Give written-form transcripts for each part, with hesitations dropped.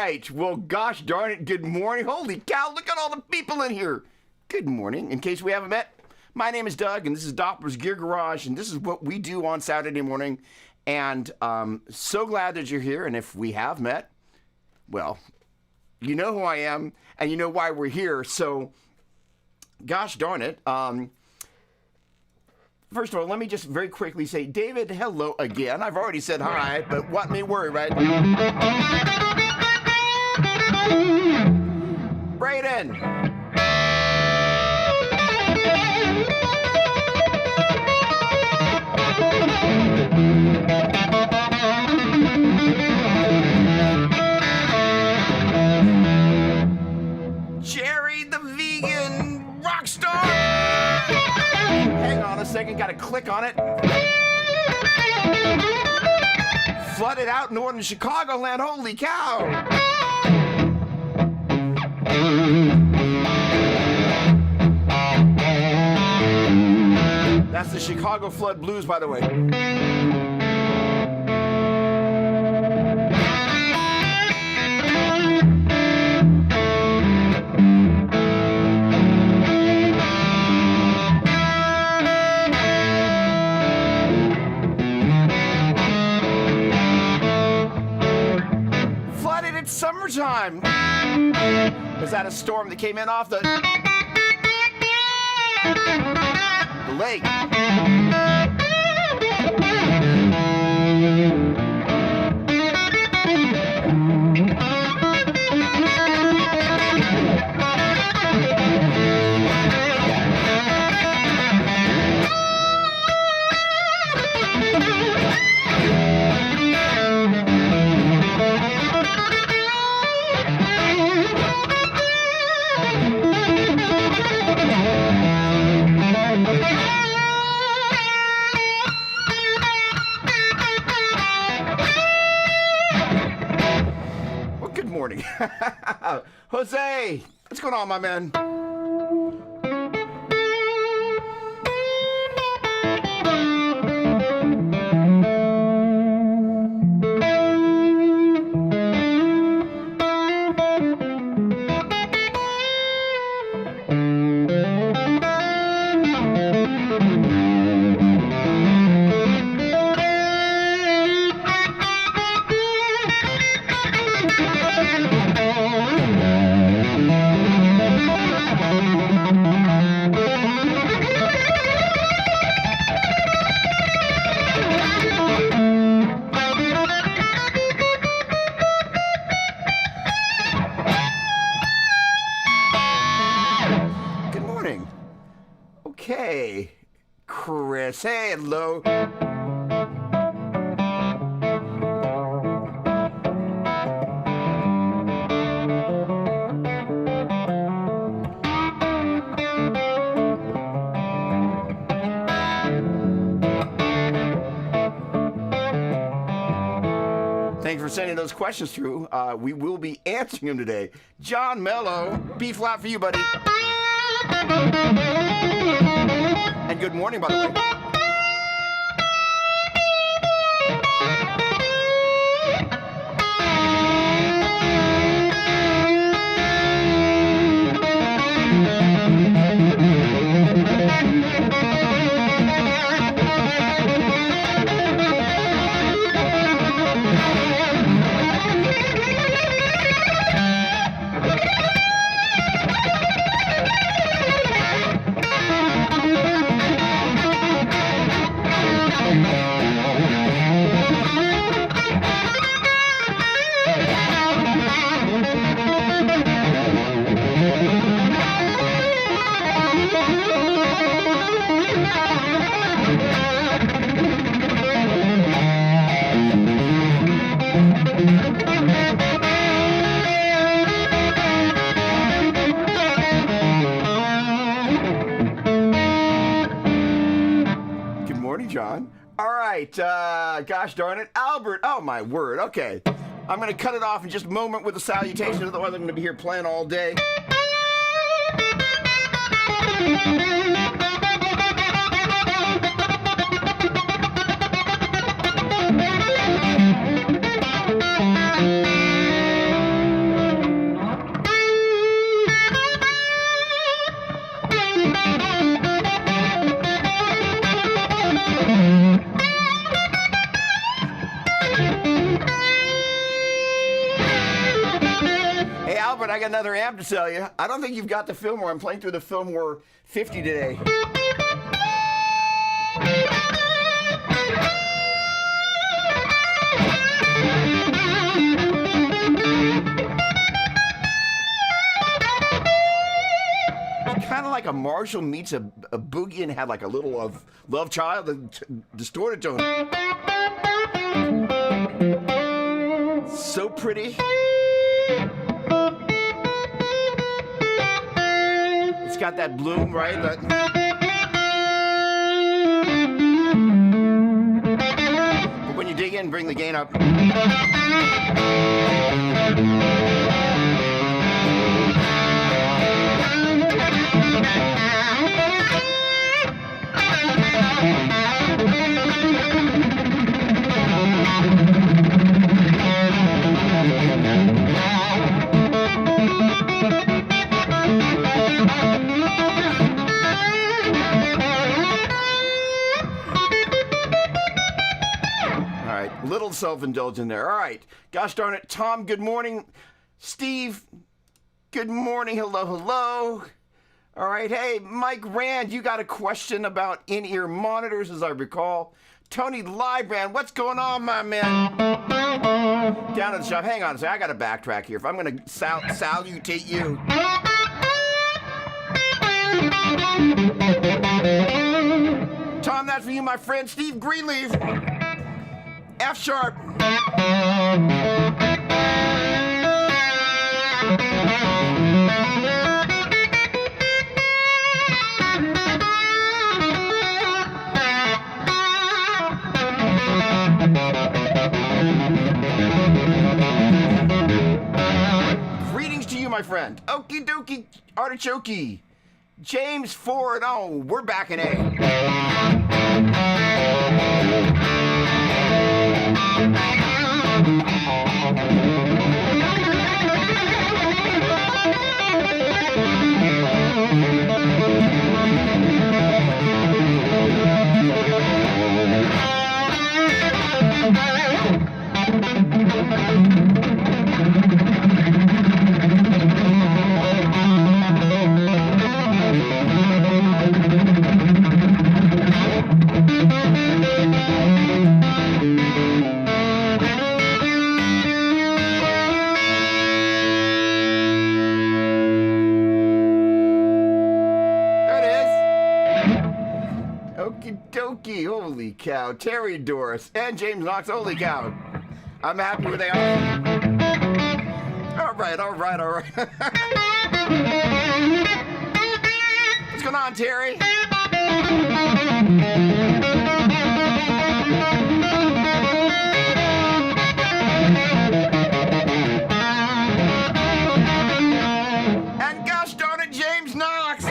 right. Well, gosh darn it. Good morning. Holy cow. Look at all the people in here. Good morning. In case we haven't met, my name is Doug, and this is Doppler'S Gear Garage, and this is what we do on Saturday morning. And so glad that you're here. And if we have met, well, you know who I am, and you know why we're here. So, gosh darn it. First of all, let me just very quickly say, David, hello again. I've already said hi, but what may worry, right? Brayden. Jerry, the vegan rock star. Hang on a second, gotta click on it. Flooded out in northern Chicagoland, holy cow! That's the Chicago Flood Blues, by the way. Summertime. Was that a storm that came in off the lake? Jose, what's going on, my man? Okay, Chris, hey, hello. Thanks for sending those questions through. We will be answering them today. John Mello, B flat for you, buddy. And good morning, by the way. John. All right, gosh darn it, Albert. Oh my word. Okay, I'm gonna cut it off in just a moment with a salutation. Otherwise, I'm gonna be here playing all day. I got another amp to sell you. I don't think you've got the Fillmore. I'm playing through the Fillmore 50 today. Kind of like a Marshall meets a boogie and had like a little of Love Child, a distorted tone. So pretty. It's got that bloom, right? But when you dig in, bring the gain up. Little self-indulgent there. All right. Gosh darn it. Tom, good morning. Steve, good morning. Hello, hello. All right. Hey, Mike Rand, you got a question about in-ear monitors, as I recall. Tony Librand, what's going on, my man? Down at the shop. Hang on a second. I got to backtrack here. If I'm going to salutate you. Tom, that's for you, my friend. Steve Greenleaf. F sharp. Greetings to you, my friend. Okie dokie artichoke. James Ford. Oh, we're back in A. Holy cow. Terry Doris and James Knox. Holy cow. I'm happy where they are. All right. What's going on, Terry? And gosh darn it, James Knox.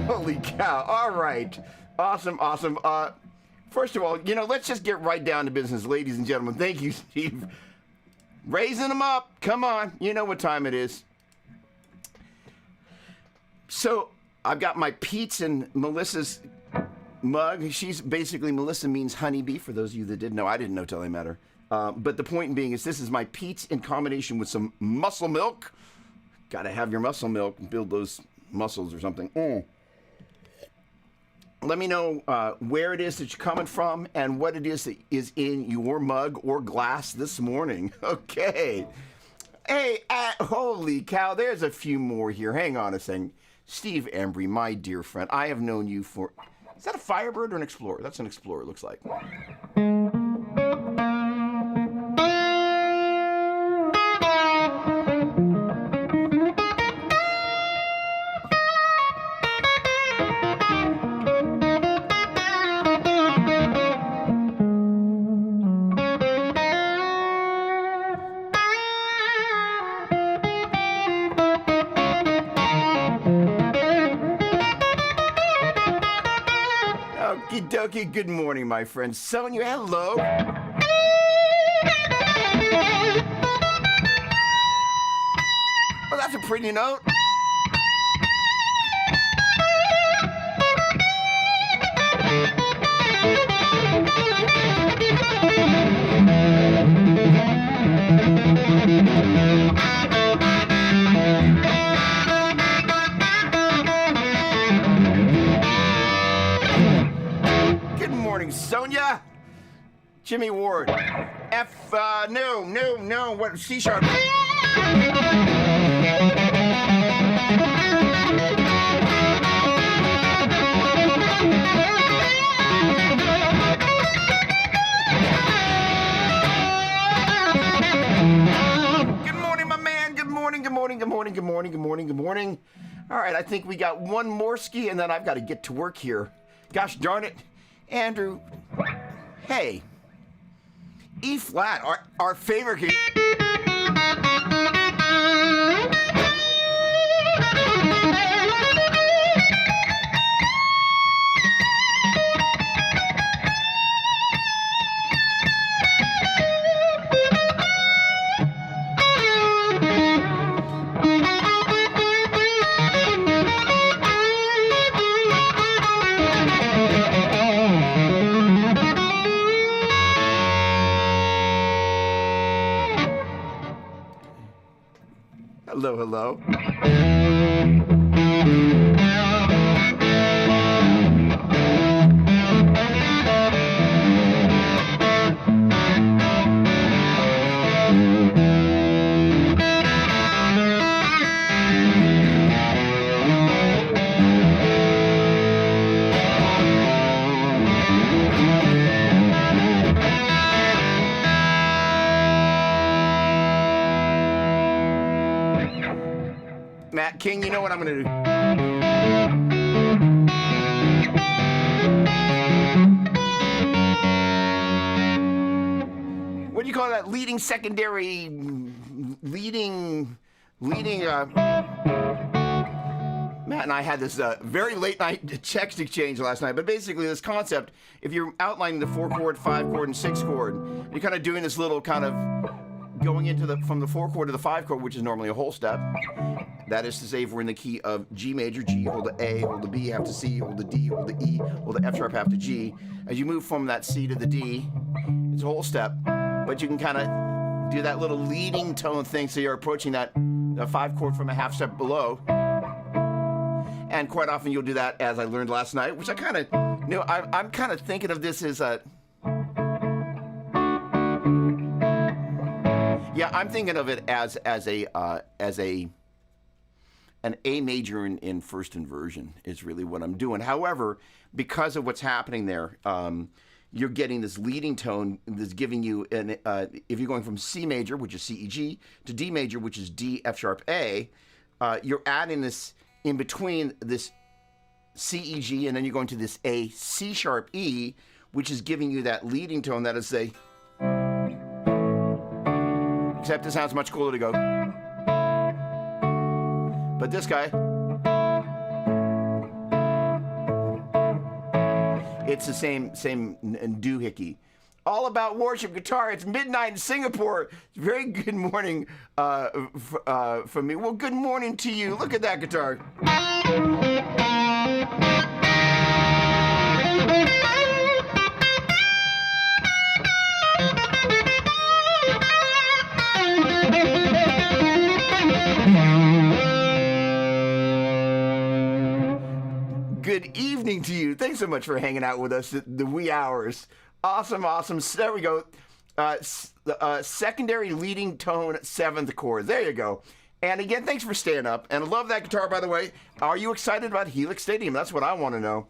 Holy cow. All right. Awesome. First of all, let's just get right down to business, ladies and gentlemen. Thank you, Steve. Raising them up. Come on. You know what time it is. So I've got my Pete's and Melissa's mug. She's basically, Melissa means honeybee, for those of you that didn't know. I didn't know till I met her. But the point being is this is my Pete's in combination with some muscle milk. Got to have your muscle milk and build those muscles or something. Let me know where it is that you're coming from and what it is that is in your mug or glass this morning. Okay. Hey, holy cow, there's a few more here. Hang on a second. Steve Embry, my dear friend, I have known you for... Is that a Firebird or an Explorer? That's an Explorer, it looks like. Okie dokie, good morning, my friend. Sonia, hello. That's a pretty note. Good morning, Sonia. Jimmy Ward. No, what, C sharp. Good morning, my man. Good morning. All right, I think we got one more ski, and then I've got to get to work here. Gosh darn it. Andrew, hey. E flat, our favorite key. Hello. Matt King, you know what I'm going to do? What do you call that? Leading, secondary, leading. Matt and I had this very late night text exchange last night, but basically this concept, if you're outlining the 4-chord, 5-chord, and 6-chord, you're kind of doing this little kind of going into from the 4-chord to the 5-chord, which is normally a whole step. That is to say, if we're in the key of G major, G, hold the A, hold the B, half to C, hold the D, hold the E, hold the F sharp, half to G. As you move from that C to the D, it's a whole step, but you can kind of do that little leading tone thing, so you're approaching that 5-chord from a half step below. And quite often you'll do that, as I learned last night, which I kind of, I'm kind of thinking of this as a, I'm thinking of it as an A major in first inversion is really what I'm doing. However, because of what's happening there, you're getting this leading tone that's giving you if you're going from C major, which is C, E, G, to D major, which is D, F sharp, A, you're adding this in between this C, E, G, and then you're going to this A, C sharp, E, which is giving you that leading tone that is a, except it sounds much cooler to go. But this guy, it's the same doohickey. All about worship guitar. It's midnight in Singapore. Very good morning from me. Well, good morning to you. Look at that guitar. Good evening to you. Thanks so much for hanging out with us at the wee hours. Awesome. There we go. Secondary leading tone 7th chord. There you go. And again, thanks for staying up. And I love that guitar, by the way. Are you excited about Helix Stadium? That's what I want to know.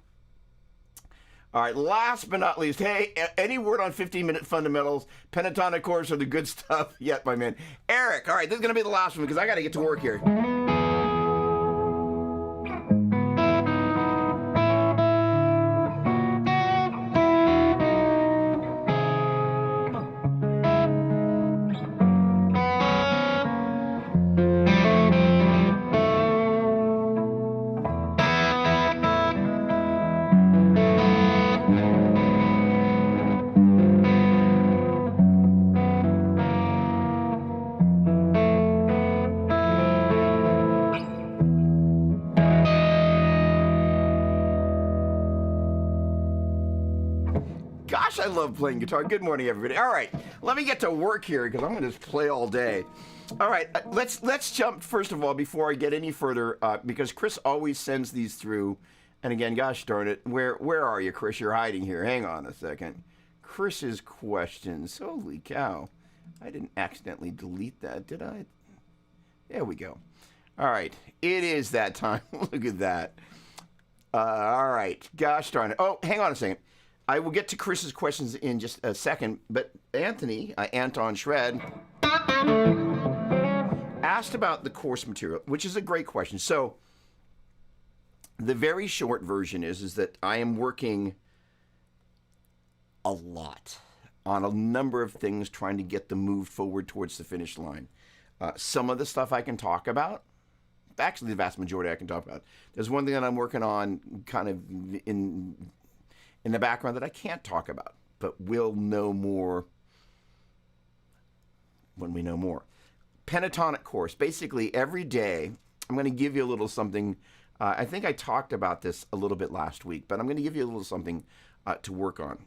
All right, last but not least, hey, any word on 15-minute fundamentals? Pentatonic chords are the good stuff yet, my man. Eric, all right, this is going to be the last one because I got to get to work here. love playing guitar. Good morning, everybody. All right, let me get to work here because I'm going to just play all day. All right, let's jump first of all before I get any further because Chris always sends these through. And again, gosh darn it, where are you, Chris? You're hiding here. Hang on a second. Chris's questions. Holy cow! I didn't accidentally delete that, did I? There we go. All right, it is that time. Look at that. All right, gosh darn it. Oh, hang on a second. I will get to Chris's questions in just a second, but Anthony, Anton Shred, asked about the course material, which is a great question. So the very short version is that I am working a lot on a number of things trying to get them moved forward towards the finish line. Some of the stuff I can talk about. Actually, the vast majority I can talk about. There's one thing that I'm working on kind of in the background that I can't talk about, but we'll know more when we know more. Pentatonic course. Basically, every day, I'm going to give you a little something. I think I talked about this a little bit last week, but I'm going to give you a little something to work on.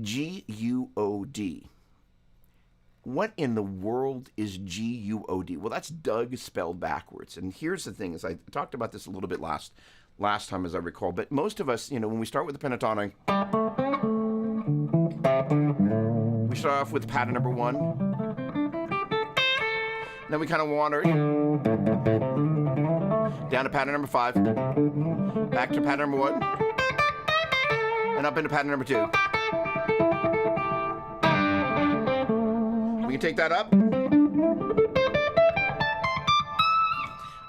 G-U-O-D. What in the world is G-U-O-D? Well, that's Doug spelled backwards. And here's the thing, is I talked about this a little bit last time, as I recall. But most of us, when we start with the pentatonic, we start off with pattern number 1. Then we kind of wander down to pattern number 5, back to pattern number 1, and up into pattern number 2. We can take that up,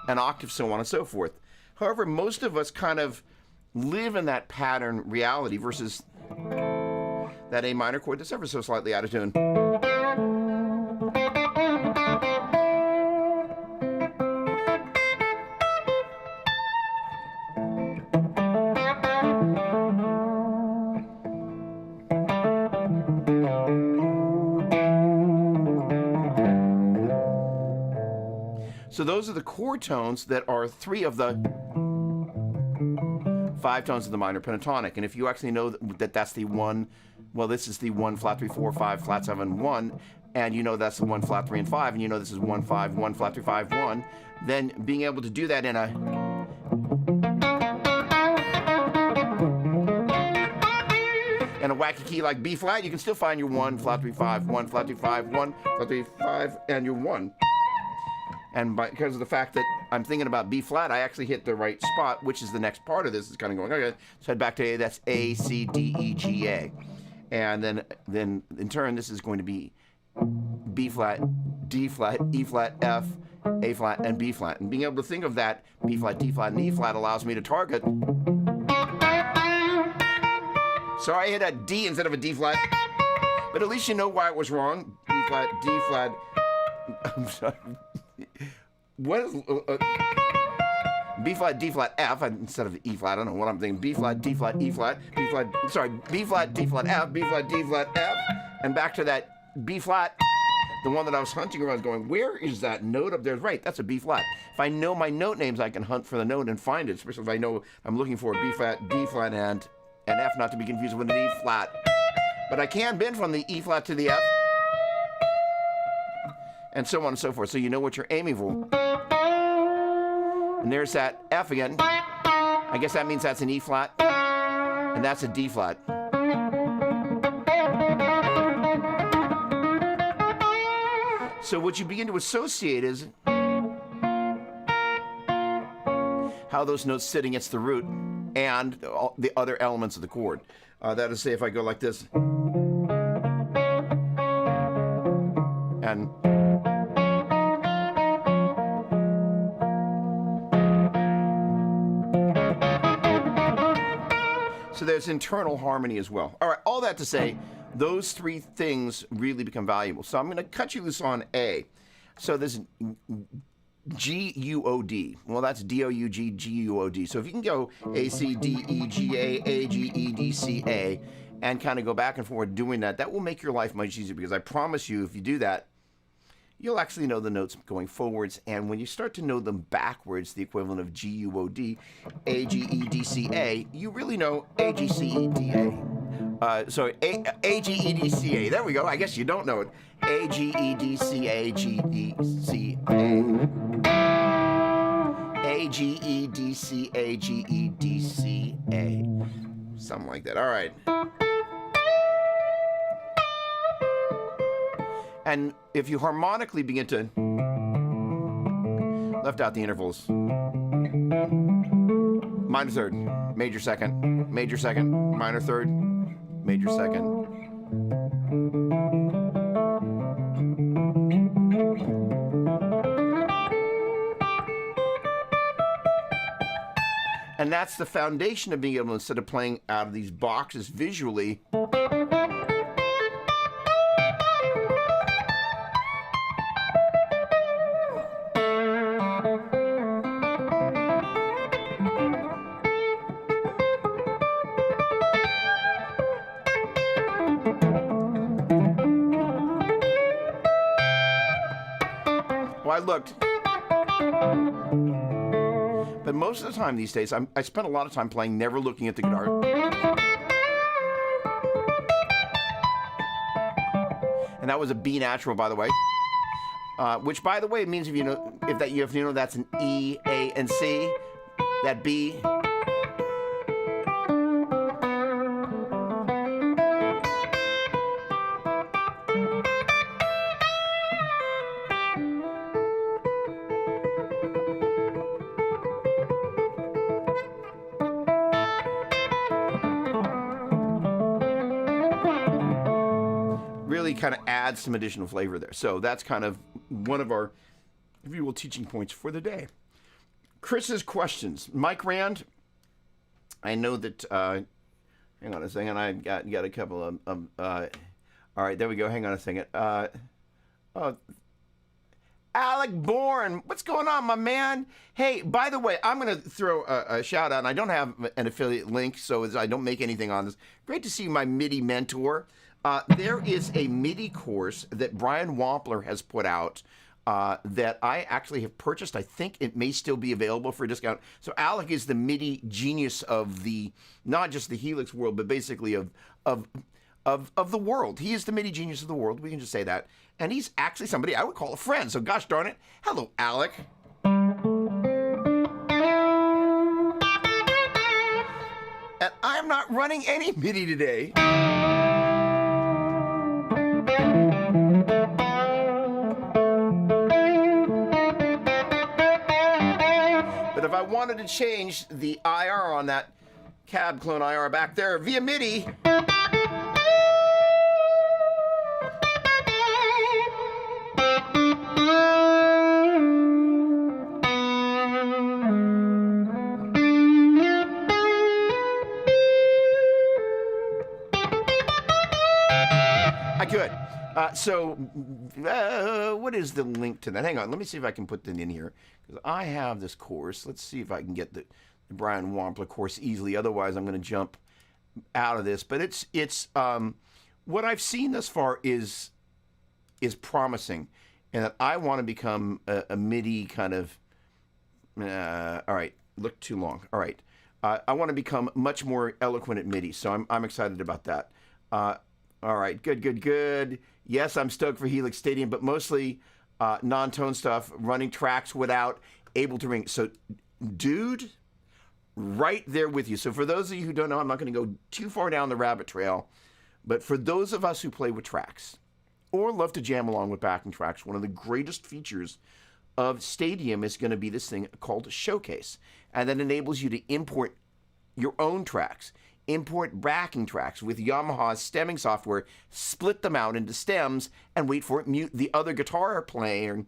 an octave, so on and so forth. However, most of us kind of live in that pattern reality versus that A minor chord that's ever so slightly out of tune. So those are the chord tones that are 3 of the 5 tones of the minor pentatonic. And if you actually know that that's the 1, well, this is the 1, flat 3, 4, 5, flat 7, 1, and you know that's the 1, flat 3, and 5, and you know this is 1, 5, 1, flat 3, 5, 1, then being able to do that in a wacky key like B flat, you can still find your 1, flat 3, 5, 1, flat 3, 5, 1, flat 3, 5, and your 1. And because of the fact that I'm thinking about B flat, I actually hit the right spot, which is the next part of this. It's kind of going, okay, let's head back to A. That's A, C, D, E, G, A. And then in turn, this is going to be B flat, D flat, E flat, F, A flat, and B flat. And being able to think of that B flat, D flat, and E flat allows me to target. Sorry, I hit a D instead of a D flat. But at least you know why it was wrong. B flat, D flat. I'm sorry. What is B flat, D flat, F instead of E flat? I don't know what I'm thinking. B flat, D flat, E flat, B flat. Sorry, B flat, D flat, F, B flat, D flat, F, and back to that B flat, the one that I was hunting around, going, where is that note up there? Right, that's a B flat. If I know my note names, I can hunt for the note and find it. Especially if I know I'm looking for a B flat, D flat, and F, not to be confused with an E flat. But I can bend from the E flat to the F, and so on and so forth. So you know what you're aiming for. And there's that F again. I guess that means that's an E flat. And that's a D flat. So what you begin to associate is how those notes sit against the root and all the other elements of the chord. That is, say, if I go like this. And so there's internal harmony as well. All right, all that to say, those 3 things really become valuable. So I'm going to cut you loose on A. So there's G-U-O-D. Well, that's D-O-U-G, G-U-O-D. So if you can go A, C, D, E, G, A, A, G, E, D, C, A, and kind of go back and forth doing that, that will make your life much easier, because I promise you, if you do that, you'll actually know the notes going forwards. And when you start to know them backwards, the equivalent of G-U-O-D, A, G, E, D, C, A, you really know A, G, C, E, D, A. So A-G-E-D-C-A. There we go. I guess you don't know it. A-G-E-D-C-A-G-E-C-A. A-G-E-D-C-A-G-E-D-C-A. Something like that. All right. And if you harmonically begin to left out the intervals. Minor third, major second, minor third, major second. And that's the foundation of being able to, instead of playing out of these boxes visually, I looked. But most of the time these days, I spent a lot of time playing, never looking at the guitar. And that was a B natural, by the way. Which, by the way, means if you know that's an E, A, and C, that B. Really kind of adds some additional flavor there. So that's kind of one of our, if you will, teaching points for the day. Chris's questions. Mike Rand, I know that, hang on a second, I got a couple of, all right, there we go, hang on a second. Alec Bourne, what's going on, my man? Hey, by the way, I'm going to throw a shout out, and I don't have an affiliate link, so I don't make anything on this. Great to see my MIDI mentor. There is a MIDI course that Brian Wampler has put out that I actually have purchased. I think it may still be available for a discount. So Alec is the MIDI genius of the, not just the Helix world, but basically of the world. He is the MIDI genius of the world. We can just say that. And he's actually somebody I would call a friend. So gosh darn it. Hello, Alec. And I'm not running any MIDI today. But if I wanted to change the IR on that cab clone IR back there via MIDI, I could. What is the link to that? Hang on, let me see if I can put that in here. Because I have this course. Let's see if I can get the Brian Wampler course easily. Otherwise, I'm going to jump out of this. But it's what I've seen thus far is promising. And that I want to become a MIDI kind of, all right, look too long. All right. I want to become much more eloquent at MIDI. So I'm excited about that. All right, good. Yes, I'm stoked for Helix Stadium, but mostly non-tone stuff, running tracks without able to ring. So, dude, right there with you. So for those of you who don't know, I'm not going to go too far down the rabbit trail, but for those of us who play with tracks or love to jam along with backing tracks, one of the greatest features of Stadium is going to be this thing called Showcase, and that enables you to import your own tracks. Import backing tracks with Yamaha's stemming software, split them out into stems, and wait for it, mute the other guitar player,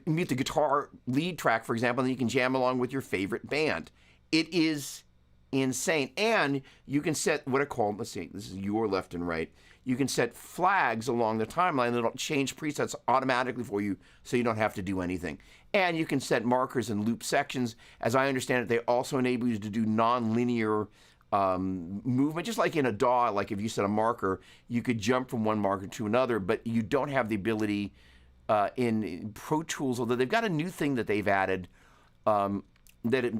mute the guitar lead track, for example, and then you can jam along with your favorite band. It is insane. And you can set what are called, let's see, this is your left and right. You can set flags along the timeline that'll change presets automatically for you so you don't have to do anything. And you can set markers and loop sections. As I understand it, they also enable you to do non-linear movement, just like in a DAW. Like if you set a marker, you could jump from one marker to another, but you don't have the ability in Pro Tools, although they've got a new thing that they've added that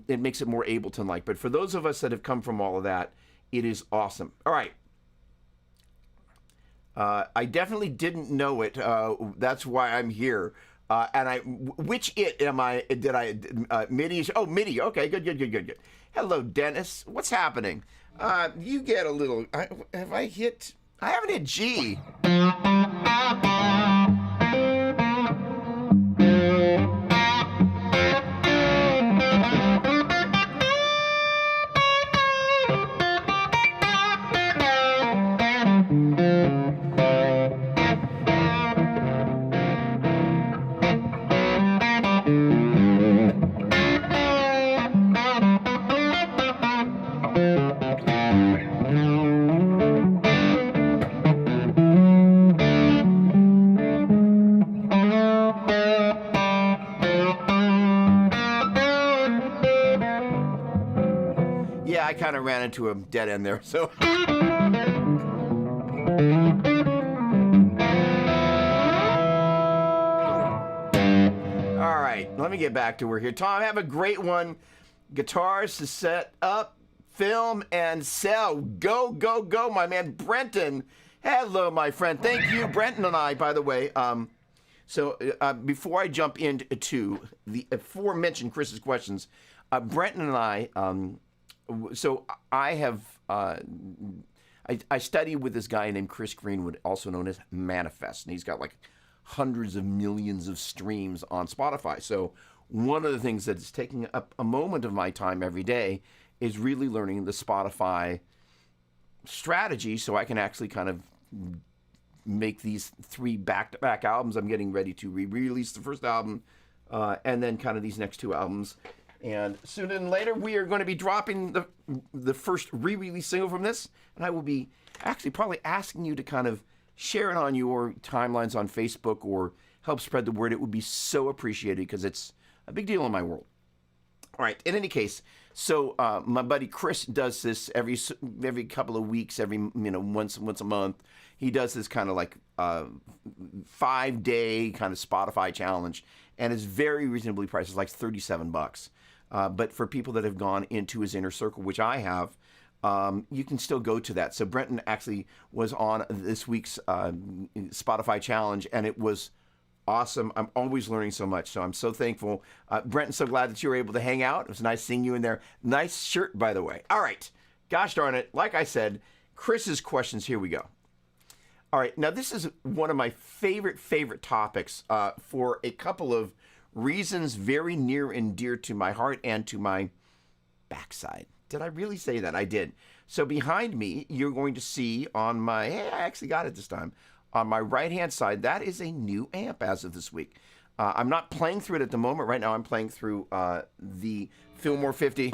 it makes it more Ableton-like. But for those of us that have come from all of that, it is awesome. All right, I definitely didn't know it. That's why I'm here. Which it am I? Did I MIDI? Oh, MIDI. Okay, good. Hello, Dennis. What's happening? You get a little. Have I hit? I haven't hit G. Yeah, I kind of ran into a dead end there, so. All right, let me get back to work here. Tom, have a great one. Guitars to set up, film, and sell. Go, my man. Brenton, hello, my friend. Thank you, Brenton and I, by the way. Before I jump into the aforementioned Chris's questions, Brenton and I, I study with this guy named Chris Greenwood, also known as Manifest, and he's got like hundreds of millions of streams on Spotify. So one of the things that is taking up a moment of my time every day is really learning the Spotify strategy so I can actually kind of make these 3 back-to-back albums. I'm getting ready to re-release the first album and then kind of these next 2 albums. And sooner than later, we are going to be dropping the first re-release single from this. And I will be actually probably asking you to kind of share it on your timelines on Facebook or help spread the word. It would be so appreciated because it's a big deal in my world. All right. In any case, so my buddy Chris does this every couple of weeks, once a month. He does this kind of like 5-day kind of Spotify challenge, and it's very reasonably priced. It's like $37. But for people that have gone into his inner circle, which I have, you can still go to that. So Brenton actually was on this week's Spotify challenge, and it was awesome. I'm always learning so much, so I'm so thankful. Brenton, so glad that you were able to hang out. It was nice seeing you in there. Nice shirt, by the way. All right. Gosh darn it. Like I said, Chris's questions, here we go. All right. Now, this is one of my favorite topics for a couple of reasons very near and dear to my heart and to my backside. Did I really say that? I did. So behind me, you're going to see on my, hey, I actually got it this time. On my right-hand side, that is a new amp as of this week. I'm not playing through it at the moment. Right now, I'm playing through the Fillmore 50.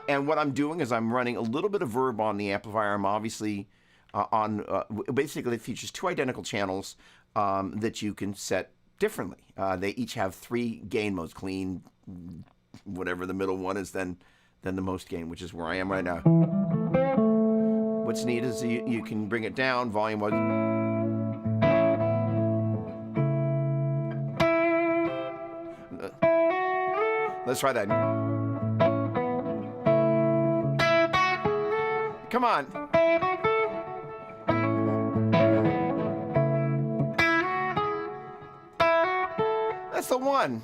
And what I'm doing is I'm running a little bit of verb on the amplifier. I'm obviously basically it features 2 identical channels that you can set differently. They each have 3 gain modes: clean, whatever the middle one is, then the most gain, which is where I am right now. What's neat is you can bring it down, volume was. Let's try that. Come on. That's the one.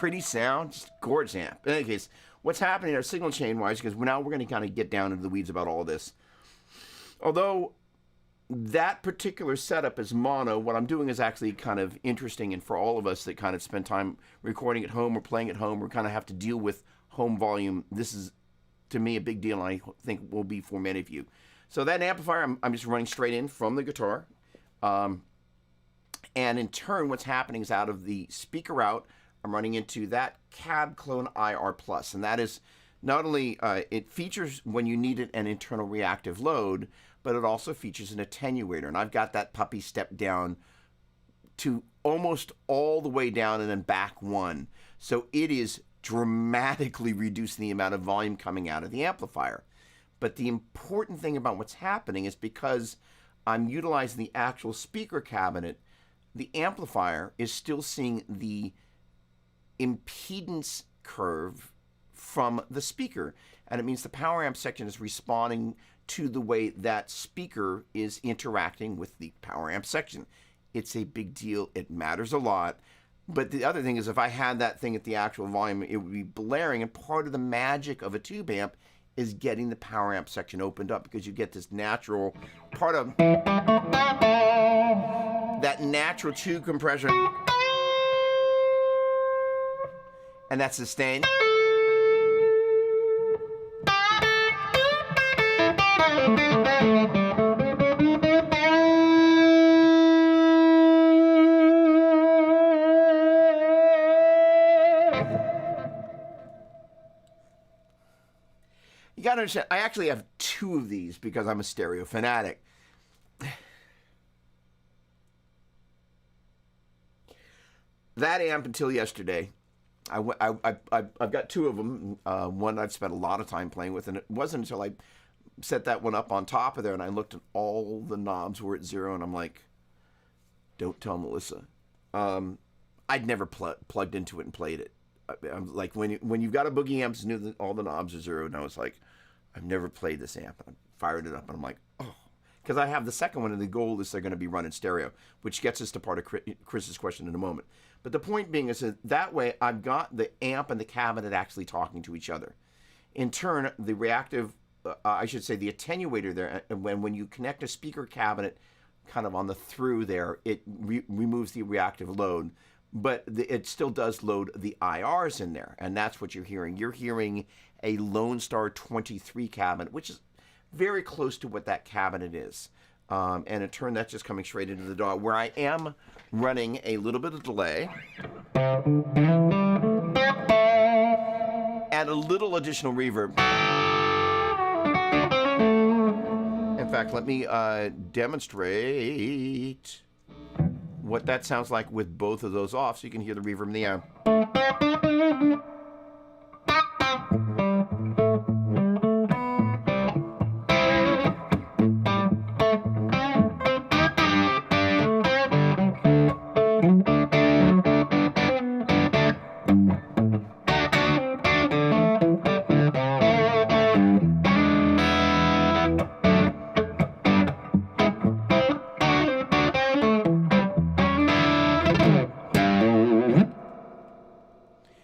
pretty sound, just gorgeous amp. In any case, what's happening our signal chain wise, because now we're going to kind of get down into the weeds about all this. Although that particular setup is mono, what I'm doing is actually kind of interesting, and for all of us that kind of spend time recording at home or playing at home or kind of have to deal with home volume, this is, to me, a big deal, and I think will be for many of you. So that amplifier, I'm just running straight in from the guitar. And in turn, what's happening is out of the speaker out, I'm running into that cab clone IR Plus. And that is not only, it features when you need it an internal reactive load, but it also features an attenuator. And I've got that puppy stepped down to almost all the way down and then back one. So it is dramatically reducing the amount of volume coming out of the amplifier. But the important thing about what's happening is because I'm utilizing the actual speaker cabinet, the amplifier is still seeing the impedance curve from the speaker. And it means the power amp section is responding to the way that speaker is interacting with the power amp section. It's a big deal. It matters a lot. But the other thing is, if I had that thing at the actual volume, it would be blaring. And part of the magic of a tube amp is getting the power amp section opened up, because you get this natural part of that natural tube compression, and that sustain. You gotta understand, I actually have two of these because I'm a stereo fanatic. That amp until yesterday, I've got two of them. One I've spent a lot of time playing with, and it wasn't until I set that one up on top of there and I looked and all the knobs were at zero, and I'm like, don't tell Melissa. I'd never plugged into it and played it. I'm like, when you've got a boogie amp, it's new that all the knobs are zero, and I was like, I've never played this amp. And I fired it up, and I'm like, oh. Because I have the second one, and the goal is they're going to be running stereo, which gets us to part of Chris's question in a moment. But the point being is that way I've got the amp and the cabinet actually talking to each other. In turn, the reactive, I should say the attenuator there, when you connect a speaker cabinet kind of on the through there, it removes the reactive load. But it still does load the IRs in there, and that's what you're hearing. You're hearing a Lone Star 23 cabinet, which is very close to what that cabinet is. And in turn, that's just coming straight into the DAW, where I am running a little bit of delay and a little additional reverb. In fact, let me demonstrate what that sounds like with both of those off, so you can hear the reverb in the amp.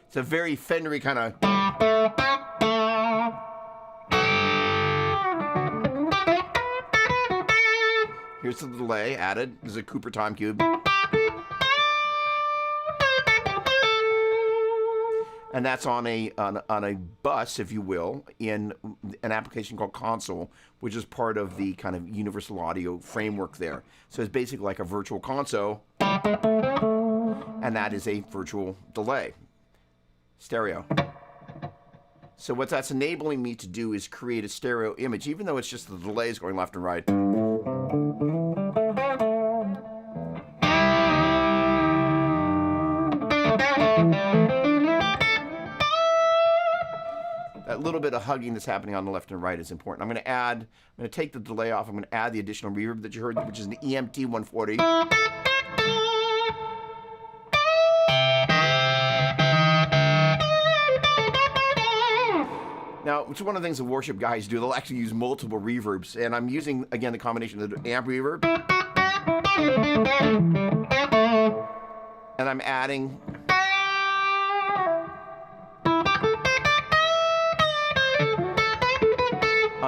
It's a very Fendery kind of. Here's the delay added. This is a Cooper time cube. And that's on a bus, if you will, in an application called Console, which is part of the kind of Universal Audio framework there. So it's basically like a virtual console, and that is a virtual delay. Stereo. So what that's enabling me to do is create a stereo image, even though it's just the delays going left and right. That little bit of hugging that's happening on the left and right is important. I'm going to take the delay off. I'm going to add the additional reverb that you heard, which is an EMT 140. Now, it's one of the things the worship guys do. They'll actually use multiple reverbs. And I'm using, again, the combination of the amp reverb. And I'm adding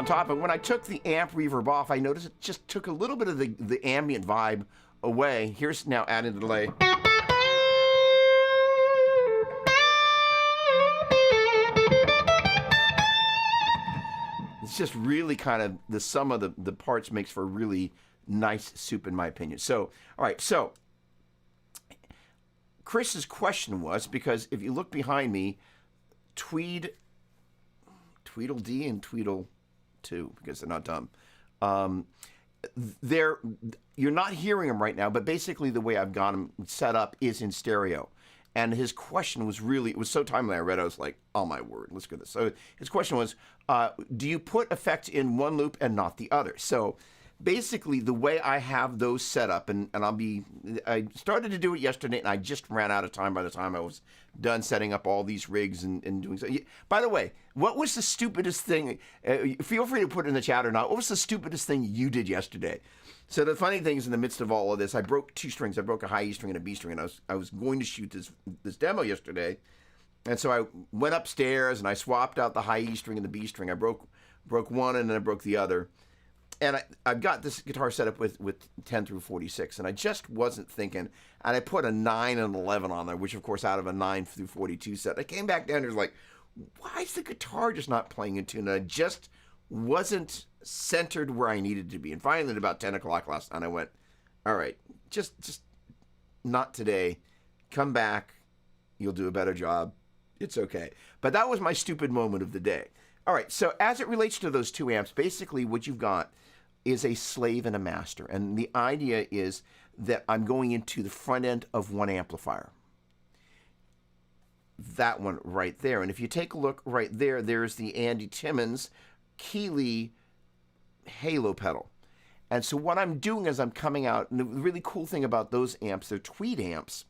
on top. And when I took the amp reverb off, I noticed it just took a little bit of the ambient vibe away. Here's now adding the delay. It's just really kind of the sum of the parts makes for a really nice soup, in my opinion. So, all right, so Chris's question was, because if you look behind me, Tweedledee and Tweedle 2, because they're not dumb. You're not hearing them right now, but basically the way I've got them set up is in stereo. And his question was really, it was so timely. I read it, I was like, oh my word, let's go this. So his question was, do you put effects in one loop and not the other? So basically the way I have those set up, and I started to do it yesterday, and I just ran out of time by the time I was done setting up all these rigs and doing so. By the way, what was the stupidest thing? Feel free to put it in the chat or not. What was the stupidest thing you did yesterday? So the funny thing is, in the midst of all of this, I broke two strings. I broke a high E string and a B string, and I was going to shoot this demo yesterday. And so I went upstairs and I swapped out the high E string and the B string. I broke one and then I broke the other. And I've got this guitar set up with 10 through 46, and I just wasn't thinking. And I put a 9 and 11 on there, which, of course, out of a 9 through 42 set. I came back down and was like, why is the guitar just not playing in tune? And I just wasn't centered where I needed to be. And finally, at about 10 o'clock last night, I went, all right, just not today. Come back. You'll do a better job. It's okay. But that was my stupid moment of the day. All right, so as it relates to those two amps, basically what you've got is a slave and a master. And the idea is that I'm going into the front end of one amplifier. That one right there. And if you take a look right there, there's the Andy Timmons Keeley Halo pedal. And so what I'm doing is I'm coming out, and the really cool thing about those amps, they're Tweed amps,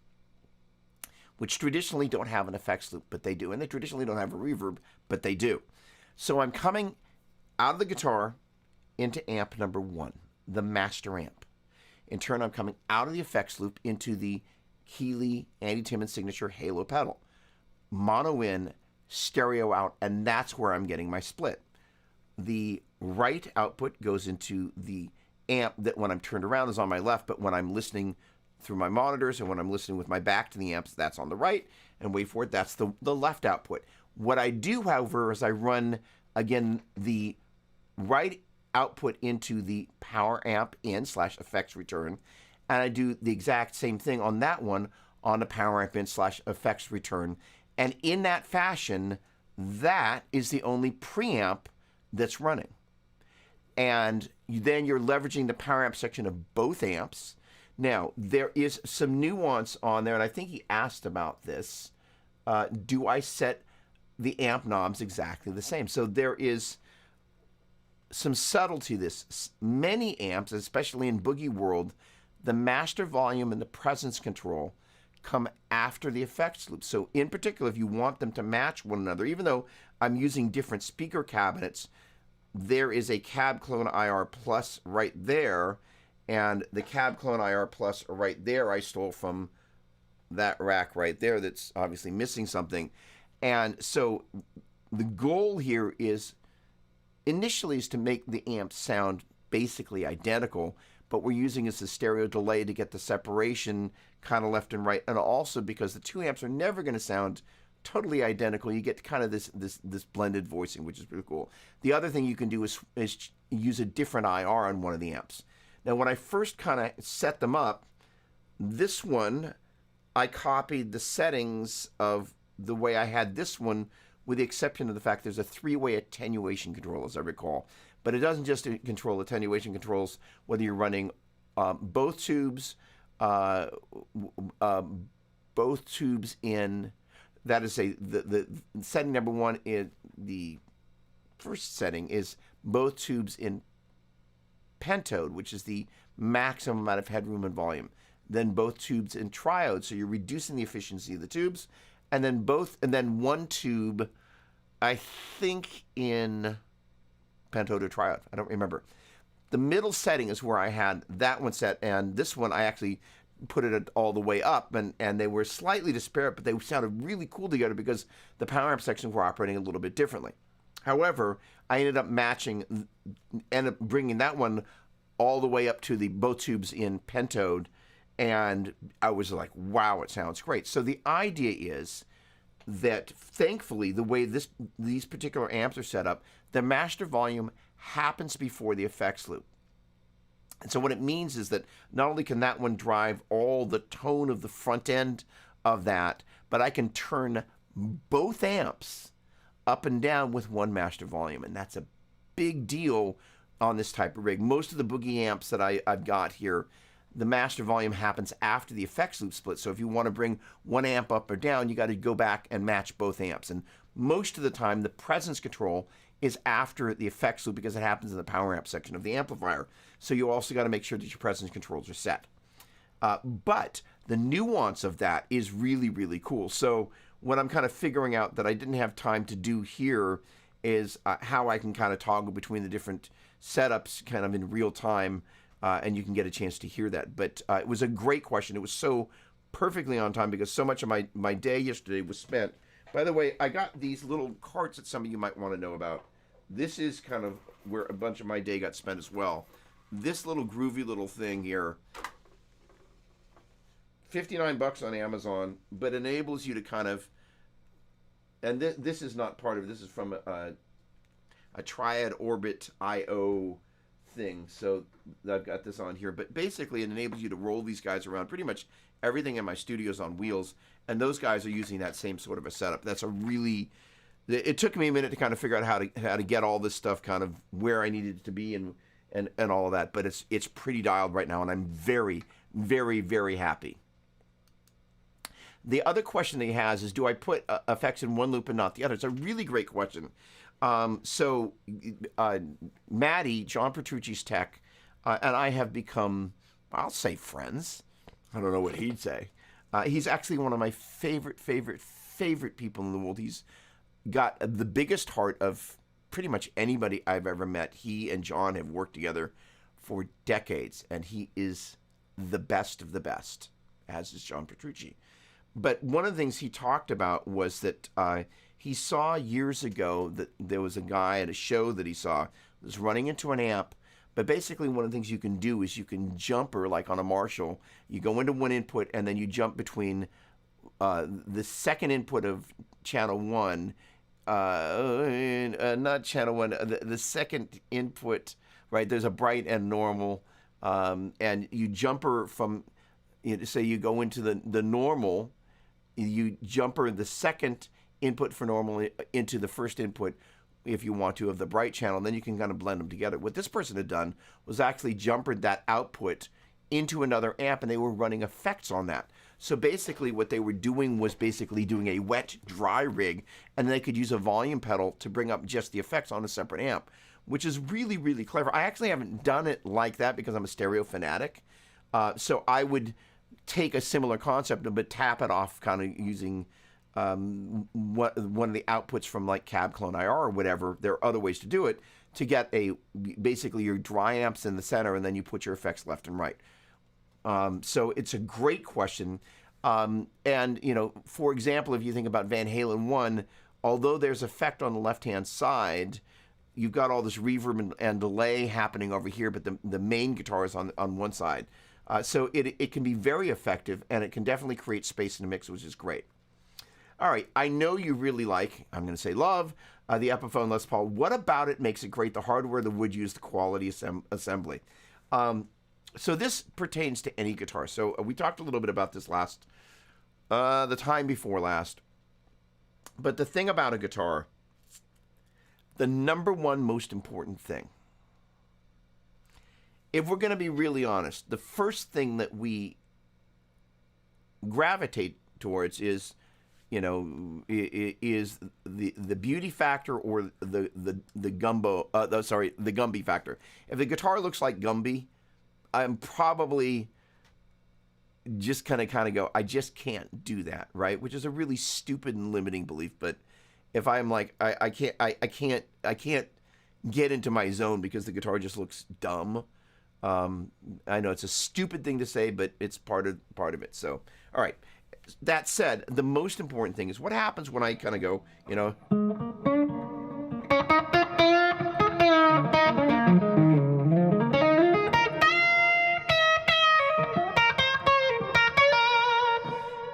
which traditionally don't have an effects loop, but they do. And they traditionally don't have a reverb, but they do. So I'm coming out of the guitar into amp number 1, the master amp. In turn, I'm coming out of the effects loop into the Keeley Andy Timmons signature Halo pedal. Mono in, stereo out, and that's where I'm getting my split. The right output goes into the amp that when I'm turned around is on my left, but when I'm listening through my monitors and when I'm listening with my back to the amps, that's on the right, and wait for it, that's the left output. What I do, however, is I run, again, the right output into the power amp in / effects return, and I do the exact same thing on that one on the power amp in / effects return. And in that fashion, that is the only preamp that's running. And then you're leveraging the power amp section of both amps. Now, there is some nuance on there, and I think he asked about this. Do I set the amp knobs exactly the same? So there is some subtlety to this. Many amps, especially in Boogie World, the master volume and the presence control come after the effects loop. So in particular, if you want them to match one another, even though I'm using different speaker cabinets, there is a Cab Clone IR Plus right there, and the Cab Clone IR Plus right there I stole from that rack right there that's obviously missing something. And so the goal here is initially is to make the amp sound basically identical, but we're using this as a stereo delay to get the separation kind of left and right, and also because the two amps are never going to sound totally identical, you get kind of this blended voicing, which is pretty cool. The other thing you can do is use a different IR on one of the amps. Now, when I first kind of set them up, this one, I copied the settings of the way I had this one, with the exception of the fact there's a 3-way attenuation control, as I recall. But it doesn't just control attenuation controls, whether you're running both tubes in, that is the setting number 1 is the first setting is both tubes in pentode, which is the maximum amount of headroom and volume. Then both tubes in triode, so you're reducing the efficiency of the tubes. And then one tube, I think in pentode or triode. I don't remember. The middle setting is where I had that one set, and this one I actually put it all the way up, and they were slightly disparate, but they sounded really cool together because the power amp sections were operating a little bit differently. However, I ended up bringing that one all the way up to the both tubes in pentode, and I was like, wow, it sounds great. So the idea is that thankfully the way these particular amps are set up, the master volume happens before the effects loop. And so what it means is that not only can that one drive all the tone of the front end of that, but I can turn both amps up and down with one master volume. And that's a big deal on this type of rig. Most of the boogie amps that I've got here, the master volume happens after the effects loop split. So if you want to bring one amp up or down, you got to go back and match both amps. And most of the time, the presence control is after the effects loop because it happens in the power amp section of the amplifier. So you also got to make sure that your presence controls are set. But the nuance of that is really, really cool. So what I'm kind of figuring out that I didn't have time to do here is how I can kind of toggle between the different setups kind of in real time, and you can get a chance to hear that. But it was a great question. It was so perfectly on time because so much of my day yesterday was spent. By the way, I got these little carts that some of you might want to know about. This is kind of where a bunch of my day got spent as well. This little groovy little thing here, $59 on Amazon, but enables you to kind of, and this is not part of, this is from a Triad Orbit IO thing. So I've got this on here, but basically it enables you to roll these guys around. Pretty much everything in my studio is on wheels, and those guys are using that same sort of a setup. That's a really, it took me a minute to kind of figure out how to get all this stuff kind of where I needed it to be and all of that, but it's pretty dialed right now, and I'm very, very, very happy. The other question that he has is, do I put effects in one loop and not the other? It's a really great question. So Maddie, John Petrucci's tech, and I have become, I'll say friends. I don't know what he'd say. He's actually one of my favorite people in the world. He's got the biggest heart of pretty much anybody I've ever met. He and John have worked together for decades, and he is the best of the best, as is John Petrucci. But one of the things he talked about was that he saw years ago that there was a guy at a show that he saw was running into an amp. But basically one of the things you can do is you can jumper, like on a Marshall. You go into one input and then you jump between the second input of channel 1, not channel 1, the second input, right? There's a bright and normal, and you jumper from, say you go into the normal, you jumper the second input for normal into the first input, if you want to, of the bright channel, and then you can kind of blend them together. What this person had done was actually jumpered that output into another amp, and they were running effects on that. So basically what they were doing was basically doing a wet, dry rig, and they could use a volume pedal to bring up just the effects on a separate amp, which is really, really clever. I actually haven't done it like that because I'm a stereo fanatic. So I would take a similar concept but tap it off kind of using one of the outputs from like Cab Clone IR or whatever. There are other ways to do it to get basically your dry amps in the center, and then you put your effects left and right. So it's a great question. And, for example, if you think about Van Halen 1, although there's effect on the left-hand side, you've got all this reverb and delay happening over here, but the main guitar is on one side. So it can be very effective, and it can definitely create space in the mix, which is great. All right, I know you really like, I'm going to say love, the Epiphone Les Paul. What about it makes it great? The hardware, the wood use, the quality assembly. So this pertains to any guitar. So we talked a little bit about this the time before last. But the thing about a guitar, the number one most important thing, if we're going to be really honest, the first thing that we gravitate towards is, is the beauty factor or the Gumby factor. If the guitar looks like Gumby, I'm probably just kind of go, I just can't do that, right? Which is a really stupid and limiting belief. But if I'm like, I can't get into my zone because the guitar just looks dumb. I know it's a stupid thing to say, but it's part of it. So, all right. That said, the most important thing is what happens when I kind of go,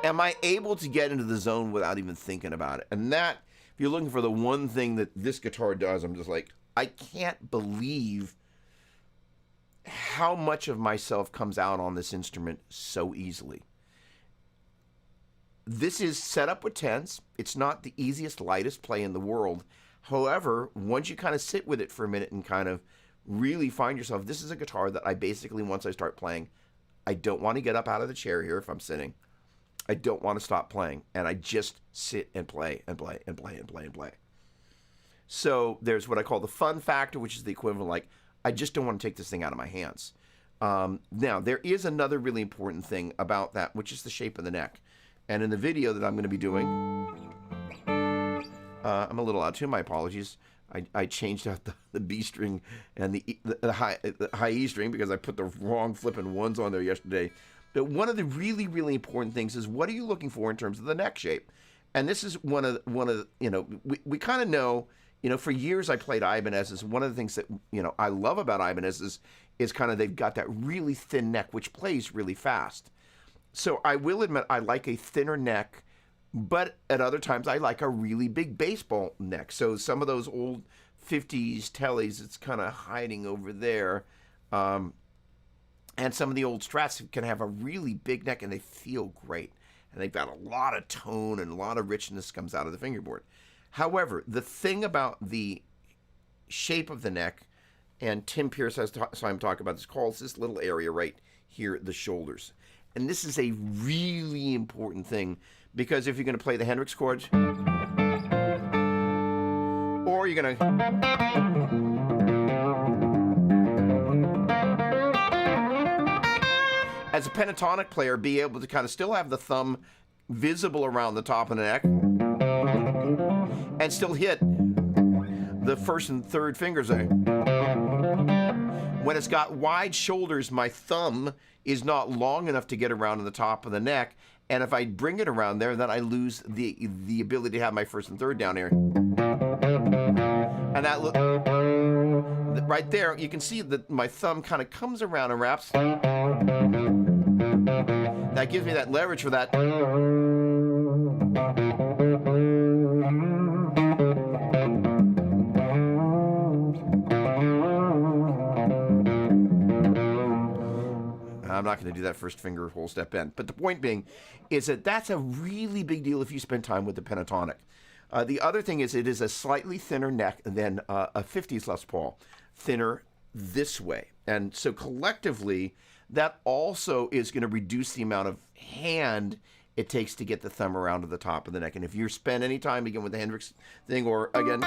am I able to get into the zone without even thinking about it? And that, if you're looking for the one thing that this guitar does, I'm just like, I can't believe how much of myself comes out on this instrument so easily. This is set up with tens. It's not the easiest, lightest play in the world. However, once you kind of sit with it for a minute and kind of really find yourself, this is a guitar that I basically, once I start playing, I don't want to get up out of the chair here if I'm sitting. I don't want to stop playing. And I just sit and play and play and play and play and play. So there's what I call the fun factor, which is the equivalent like, I just don't want to take this thing out of my hands. Now, there is another really important thing about that, which is the shape of the neck. And in the video that I'm going to be doing, I'm a little out of tune, my apologies. I changed out the B string and the high E string because I put the wrong flipping ones on there yesterday. But one of the really, really important things is, what are you looking for in terms of the neck shape? And this is one of you know, we kind of know, you know, for years I played Ibanez's. One of the things that, you know, I love about Ibanez's is kind of they've got that really thin neck, which plays really fast. So I will admit I like a thinner neck, but at other times I like a really big baseball neck. So some of those old 50s tellies, it's kind of hiding over there. And some of the old Strats can have a really big neck and they feel great. And they've got a lot of tone and a lot of richness comes out of the fingerboard. However, the thing about the shape of the neck, and Tim Pierce has time to talk about this, calls this little area right here, the shoulders. And this is a really important thing, because if you're going to play the Hendrix chords, or you're going to... as a pentatonic player, be able to kind of still have the thumb visible around the top of the neck, and still hit the first and third fingers there. When it's got wide shoulders, my thumb is not long enough to get around to the top of the neck, and if I bring it around there, then I lose the ability to have my first and third down here. And that look right there, you can see that my thumb kind of comes around and wraps. That gives me that leverage for that. I'm not going to do that first finger whole step bend. But the point being is that that's a really big deal if you spend time with the Pentatonic. The other thing is it is a slightly thinner neck than a 50s Les Paul, thinner this way. And so collectively, that also is going to reduce the amount of hand it takes to get the thumb around to the top of the neck. And if you spend any time, again, with the Hendrix thing, or again...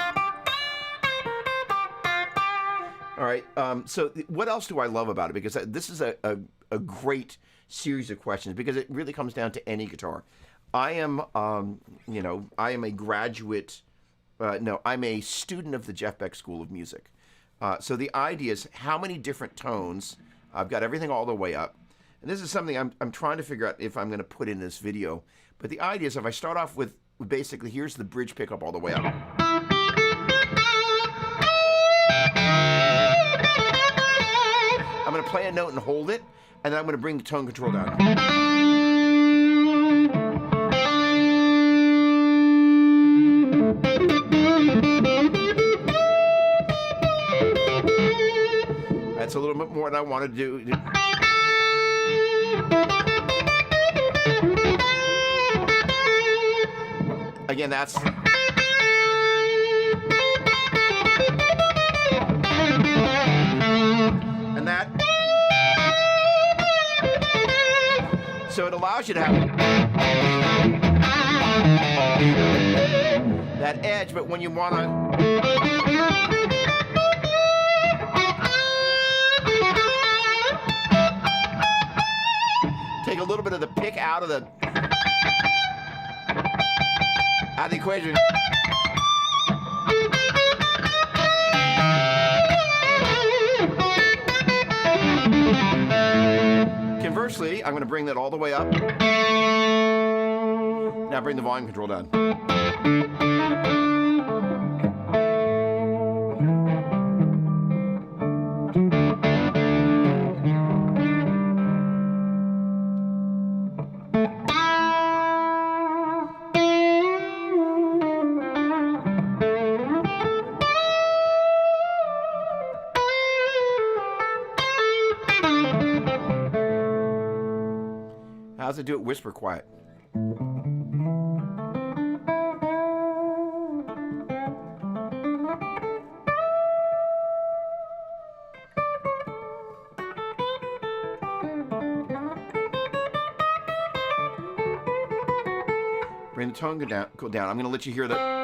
All right, so what else do I love about it? Because this is a great series of questions, because it really comes down to any guitar. I am, you know, I am a graduate, no, I'm a student of the Jeff Beck School of Music. So the idea is how many different tones, I've got everything all the way up. And this is something I'm trying to figure out if I'm going to put in this video. But the idea is if I start off with, basically, here's the bridge pickup all the way up. I'm going to play a note and hold it, and then I'm going to bring the tone control down. That's a little bit more than I want to do. Again, that's... and that... so it allows you to have that edge, but when you want to... take a little bit of the pick out of the equation. Conversely, I'm going to bring that all the way up. Now bring the volume control down. How's it do it whisper quiet? Bring the tone go down. I'm going to let you hear that.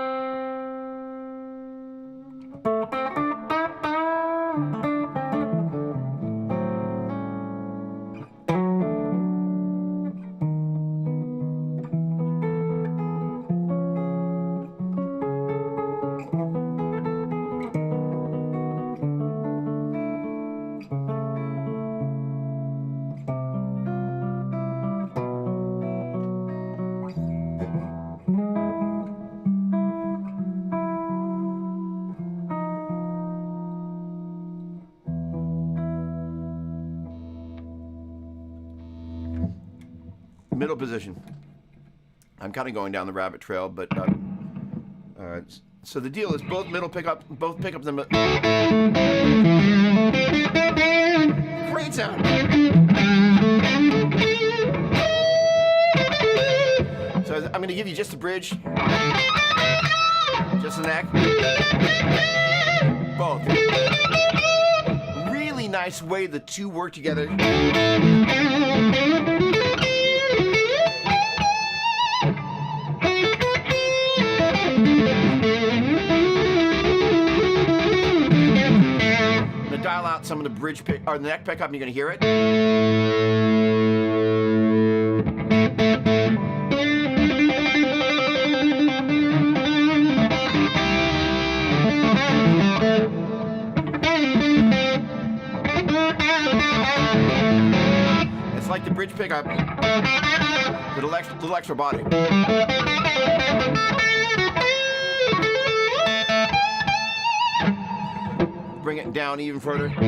Middle position. I'm kind of going down the rabbit trail, but so the deal is both pickups in the great sound. So I'm going to give you just the bridge, just the neck, both. Really nice way the two work together. Dial out some of the bridge or the neck pickup, and you're going to hear it. It's like the bridge pickup, little extra body. Bring it down even further. Bring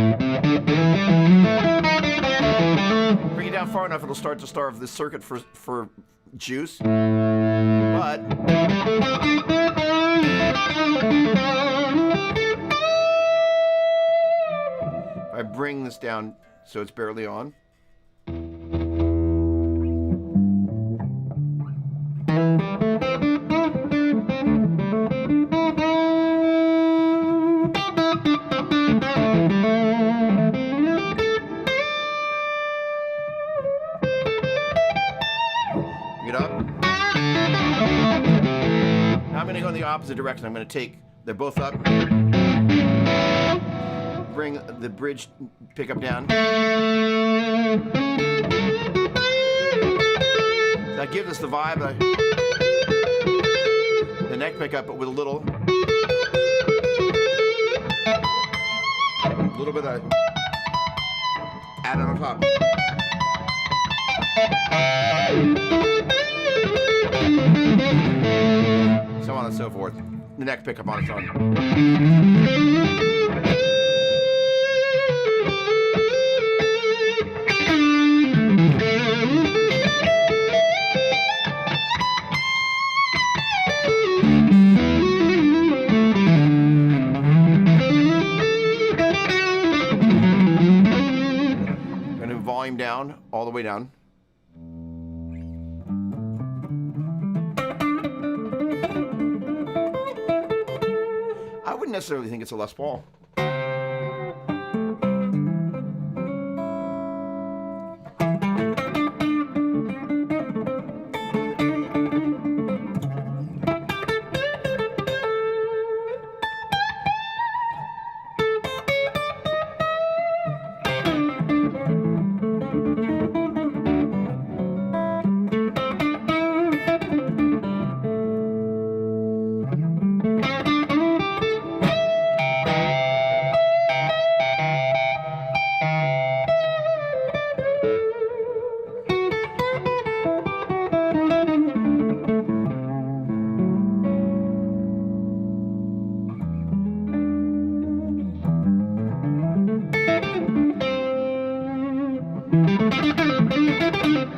it down far enough, it'll start to starve this circuit for juice. But if I bring this down so it's barely on. The opposite direction. I'm going to take, they're both up, bring the bridge pickup down. That gives us the vibe, the neck pickup, but with a little bit of add on top. So on and so forth. The neck pickup on its own. Going to volume down, all the way down. I wouldn't necessarily think it's a Les Paul.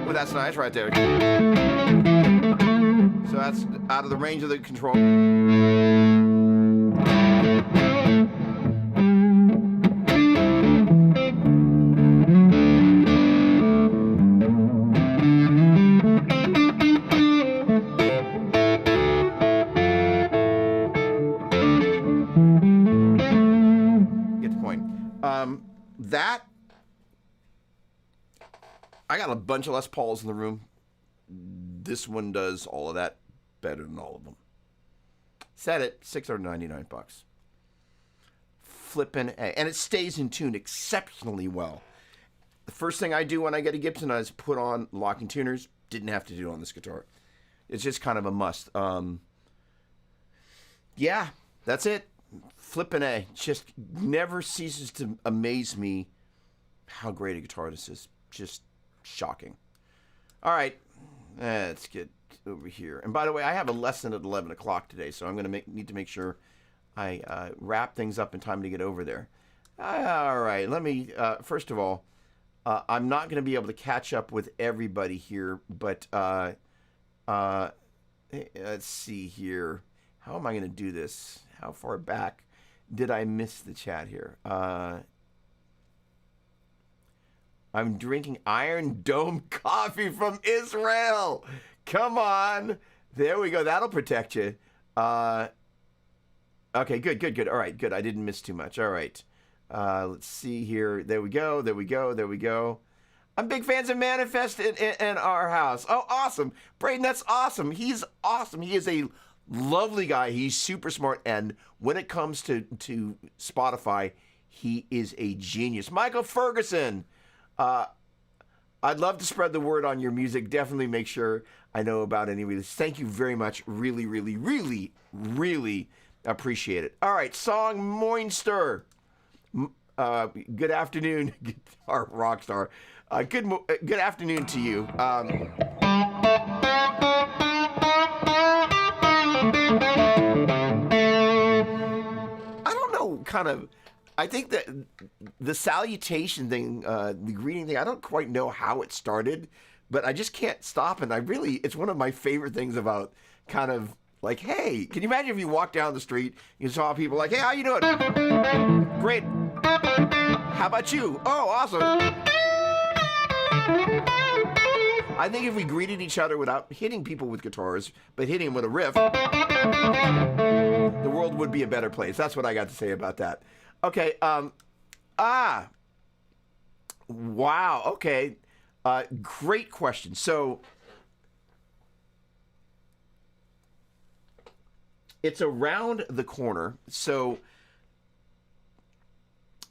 Well, that's nice right there. So that's out of the range of the control. bunch of Les Pauls in the room. This one does all of that better than all of them. Set it, $699. Flippin' A. And it stays in tune exceptionally well. The first thing I do when I get a Gibson is put on locking tuners. Didn't have to do it on this guitar. It's just kind of a must. Yeah, that's it. Flippin' A. Just never ceases to amaze me how great a guitar this is. Just shocking. All right, let's get over here. And by the way, I have a lesson at 11 o'clock today, so I'm going to need to make sure I wrap things up in time to get over there. All right, let me, first of all, I'm not going to be able to catch up with everybody here, but let's see here. How am I going to do this? How far back did I miss the chat here? I'm drinking Iron Dome coffee from Israel. Come on. There we go. That'll protect you. Okay, good. All right, good. I didn't miss too much. All right. Let's see here. There we go. I'm big fans of Manifest in our house. Oh, awesome. Braden, that's awesome. He's awesome. He is a lovely guy. He's super smart. And when it comes to Spotify, he is a genius. Michael Ferguson. I'd love to spread the word on your music. Definitely make sure I know about any of this. Thank you very much. Really, really, really, really appreciate it. All right, Song Moinster. Good afternoon, guitar rock star. Good afternoon to you. I don't know, kind of. I think that the salutation thing, the greeting thing, I don't quite know how it started, but I just can't stop. And it's one of my favorite things about kind of like, hey, can you imagine if you walked down the street, you saw people like, hey, how you doing? Great. How about you? Oh, awesome. I think if we greeted each other without hitting people with guitars, but hitting them with a riff, the world would be a better place. That's what I got to say about that. Okay, wow, okay, great question. So, it's around the corner. So,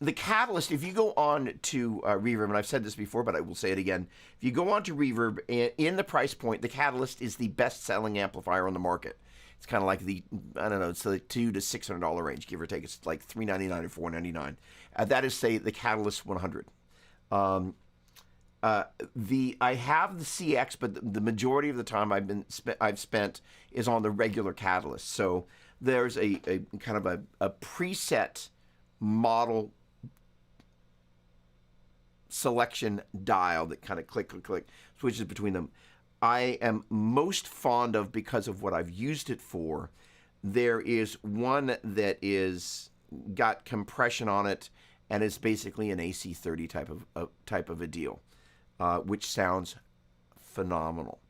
the Catalyst, if you go on to Reverb, and I've said this before, but I will say it again. If you go on to Reverb, in the price point, the Catalyst is the best-selling amplifier on the market. It's kind of like it's the $200 to $600 range, give or take. It's like $399 or $499. That is, say, the Catalyst 100. I have the CX, but the majority of the time I've spent is on the regular Catalyst. So there's a kind of a preset model selection dial that kind of click switches between them. I am most fond of, because of what I've used it for. There is one that is got compression on it and is basically an AC30 type of a deal, which sounds phenomenal.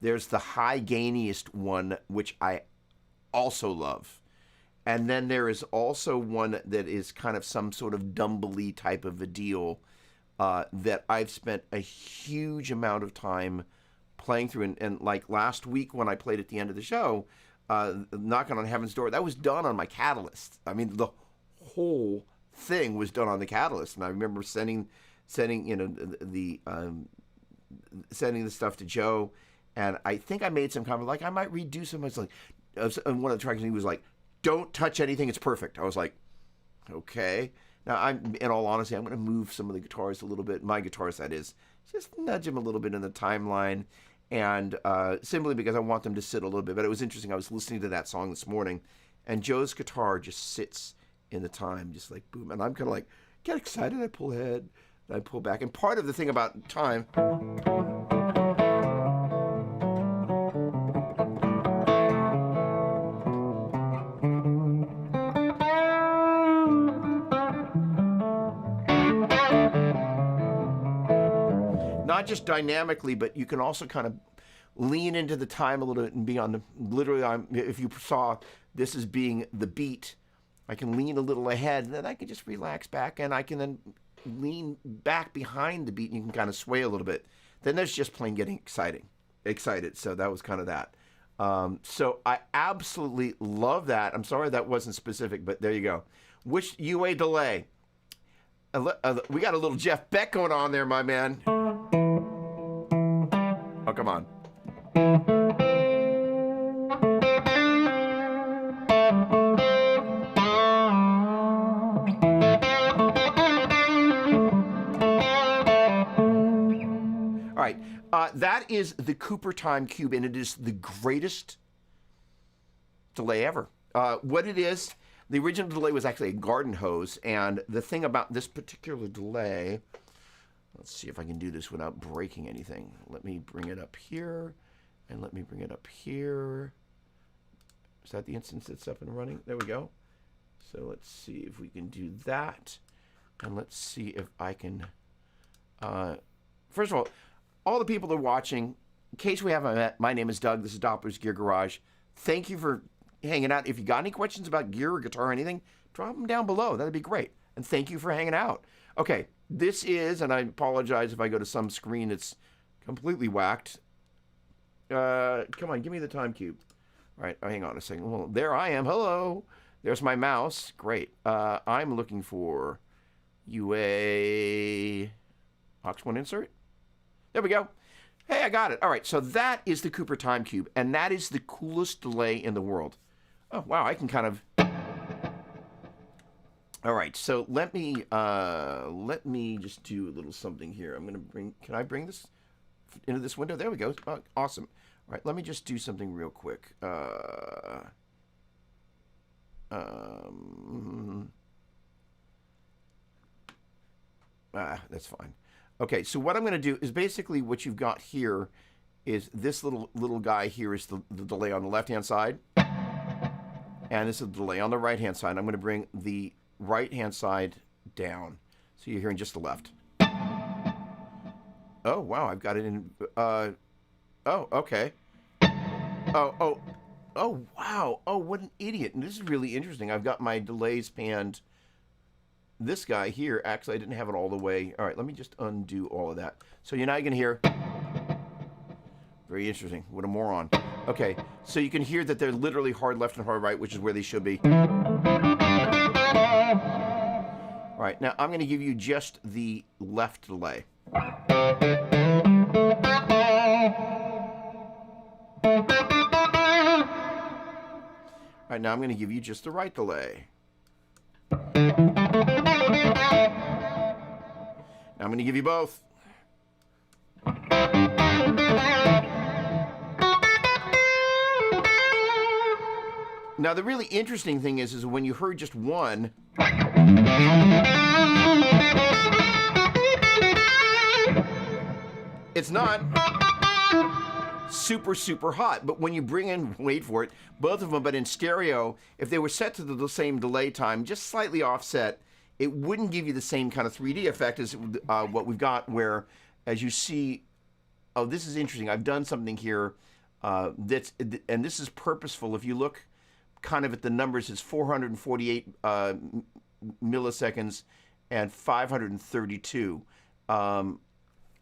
There's the high gainiest one, which I also love. And then there is also one that is kind of some sort of Dumble-y type of a deal that I've spent a huge amount of time playing through. And like last week when I played at the end of the show, Knocking on Heaven's Door, that was done on my Catalyst. I mean, the whole thing was done on the Catalyst. And I remember sending the stuff to Joe. And I think I made some comment, like, I might redo some. I was like, and one of the tracks, he was like, don't touch anything, it's perfect. I was like, okay. Now, in all honesty, I'm going to move some of the guitars a little bit. My guitars, that is. Just nudge them a little bit in the timeline. And simply because I want them to sit a little bit. But it was interesting. I was listening to that song this morning. And Joe's guitar just sits in the time, just like boom. And I'm kind of like, get excited. I pull ahead. And I pull back. And part of the thing about time... not just dynamically, but you can also kind of lean into the time a little bit and be on the, literally, if you saw this as being the beat, I can lean a little ahead, and then I can just relax back, and I can then lean back behind the beat, and you can kind of sway a little bit. Then there's just plain getting excited. So that was kind of that. So I absolutely love that. I'm sorry that wasn't specific, but there you go. Which UA delay? We got a little Jeff Beck going on there, my man. Oh, come on. All right, that is the Cooper Time Cube, and it is the greatest delay ever. What it is, the original delay was actually a garden hose, and the thing about this particular delay, let's see if I can do this without breaking anything. Let me bring it up here, and let me bring it up here. Is that the instance that's up and running? There we go. So let's see if we can do that, and let's see if I can, first of all the people that are watching, in case we haven't met, my name is Doug. This is Doppler's Gear Garage. Thank you for hanging out. If you got any questions about gear or guitar or anything, drop them down below. That'd be great. And thank you for hanging out. Okay, this is, and I apologize if I go to some screen that's completely whacked. Come on, give me the time cube. All right, hang on a second. Well, there I am. Hello. There's my mouse. Great. I'm looking for UA aux 1 insert. There we go. Hey, I got it. All right, so that is the Cooper Time Cube, and that is the coolest delay in the world. Oh, wow, I can kind of... All right, so let me just do a little something here. I'm going to bring... Can I bring this into this window? There we go. Oh, awesome. All right, let me just do something real quick. That's fine. Okay, so what I'm going to do is basically what you've got here is this little guy here is the delay on the left-hand side. And this is the delay on the right-hand side. I'm going to bring the right-hand side down. So you're hearing just the left. Oh, wow, I've got it in... oh, okay. Oh, wow. Oh, what an idiot. And this is really interesting. I've got my delays panned... This guy here, actually, I didn't have it all the way. All right, let me just undo all of that. So you're now going to hear... Very interesting. What a moron. Okay, so you can hear that they're literally hard left and hard right, which is where they should be. All right, now I'm going to give you just the left delay. All right, now I'm going to give you just the right delay. Now I'm going to give you both. Now the really interesting thing is when you heard just one, it's not super hot, but when you bring in, wait for it, both of them, but in stereo, if they were set to the same delay time, just slightly offset, it wouldn't give you the same kind of 3D effect as what we've got, where, as you see, oh, this is interesting. I've done something here and this is purposeful. If you look kind of at the numbers, it's 448 milliseconds and 532. And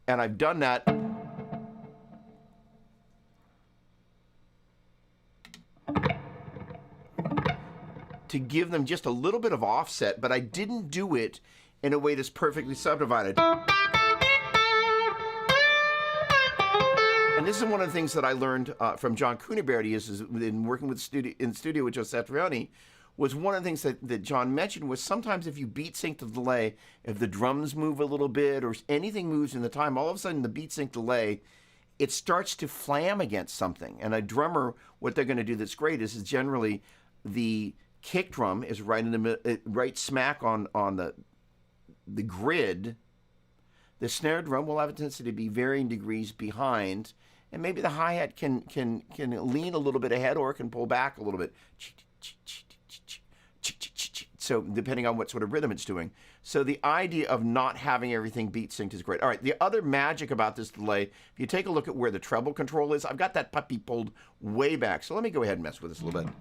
I've done that. To give them just a little bit of offset, but I didn't do it in a way that's perfectly subdivided. And this is one of the things that I learned from John Cuniberti is in working with in studio with Joe Satriani, was one of the things that John mentioned was sometimes if you beat sync the delay, if the drums move a little bit or anything moves in the time, all of a sudden the beat sync delay, it starts to flam against something. And a drummer, what they're going to do that's great is generally the kick drum is right in the right smack on the grid. The snare drum will have a tendency to be varying degrees behind, and maybe the hi-hat can lean a little bit ahead or it can pull back a little bit. So depending on what sort of rhythm it's doing. So the idea of not having everything beat synced is great. All right, the other magic about this delay, if you take a look at where the treble control is, I've got that puppy pulled way back. So let me go ahead and mess with this a little bit.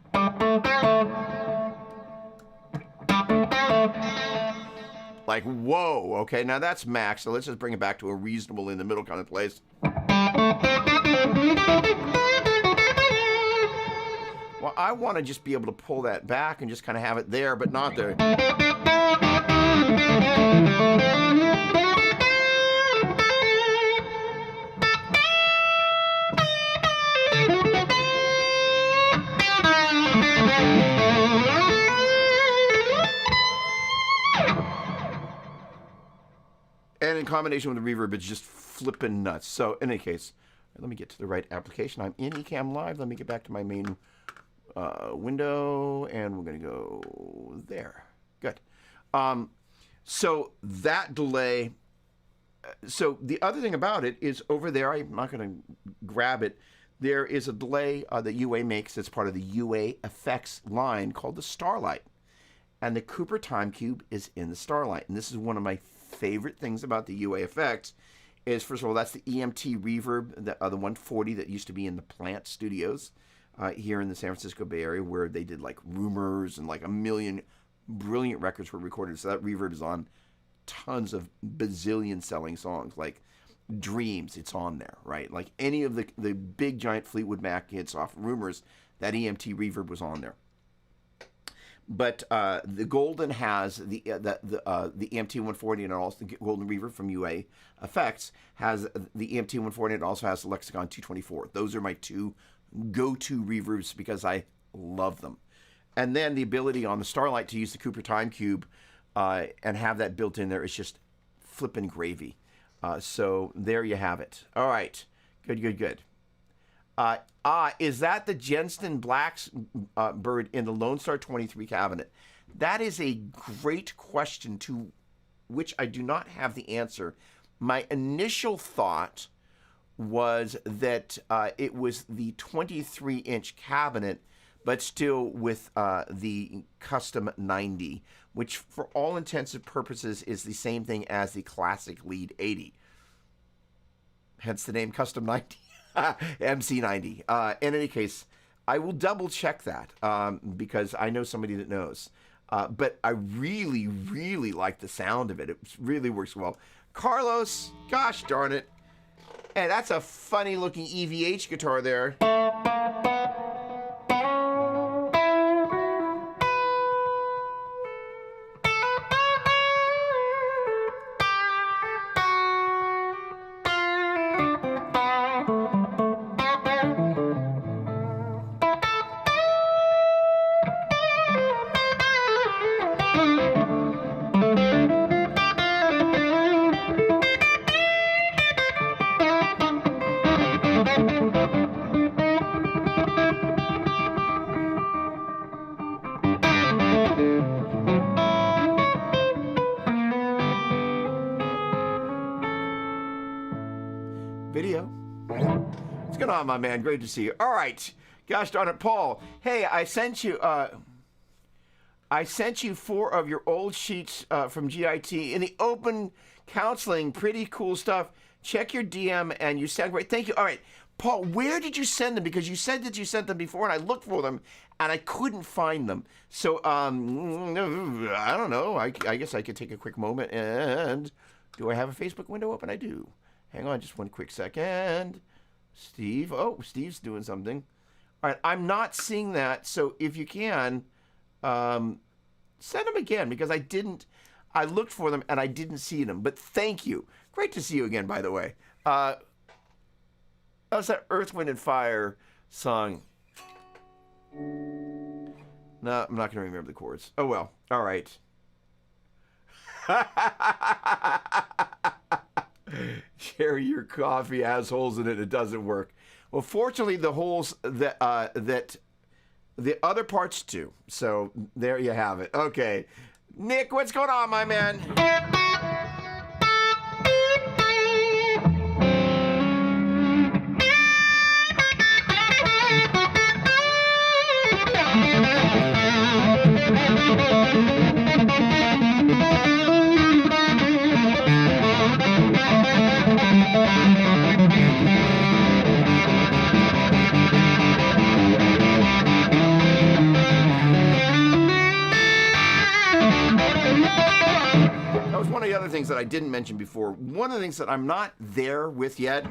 Like, whoa, okay, now that's max, so let's just bring it back to a reasonable in the middle kind of place. Well, I want to just be able to pull that back and just kind of have it there, but not there. And in combination with the reverb, it's just flipping nuts. So in any case, let me get to the right application. I'm in Ecamm Live. Let me get back to my main window, and we're going to go there. Good. So that delay. So the other thing about it is over there, I'm not going to grab it. There is a delay that UA makes that's part of the UA effects line called the Starlight. And the Cooper Time Cube is in the Starlight. And this is one of my favorite things about the UA effects is, first of all, that's the EMT reverb, the 140 that used to be in the Plant Studios here in the San Francisco Bay Area, where they did like Rumors and like a million brilliant records were recorded. So that reverb is on tons of bazillion selling songs, like Dreams, it's on there, right? Like any of the big giant Fleetwood Mac hits off Rumors, that EMT reverb was on there. But the Golden has the EMT 140, and also the Golden Reverb from UA Effects has the EMT 140, and it also has the Lexicon 224. Those are my two go-to reverbs because I love them. And then the ability on the Starlight to use the Cooper Time Cube and have that built in there is just flippin' gravy. So there you have it. All right, good. Is that the Jensen Blackbird in the Lone Star 23 cabinet? That is a great question to which I do not have the answer. My initial thought was that it was the 23-inch cabinet, but still with the custom 90, which for all intents and purposes is the same thing as the classic lead 80. Hence the name custom 90. MC90. In any case, I will double check that because I know somebody that knows. But I really, really like the sound of it. It really works well. Carlos, gosh darn it. And that's a funny looking EVH guitar there. Video. What's going on, my man? Great to see you. All right. Gosh darn it, Paul. Hey, I sent you 4 of your old sheets from GIT in the open counseling. Pretty cool stuff. Check your DM and you sound great. Thank you. All right. Paul, where did you send them? Because you said that you sent them before, and I looked for them, and I couldn't find them. So, I don't know. I guess I could take a quick moment and... Do I have a Facebook window open? I do. Hang on just one quick second. Steve. Oh, Steve's doing something. All right, I'm not seeing that, so if you can, send them again, because I looked for them and I didn't see them, but thank you. Great to see you again, by the way. That was that Earth, Wind, and Fire song. No, I'm not going to remember the chords. Oh, well. All right. Share your coffee has holes in it. It doesn't work. Well, fortunately, the holes that the other parts do. So there you have it. Okay, Nick, what's going on, my man? things that I didn't mention before. One of the things that I'm not there with yet.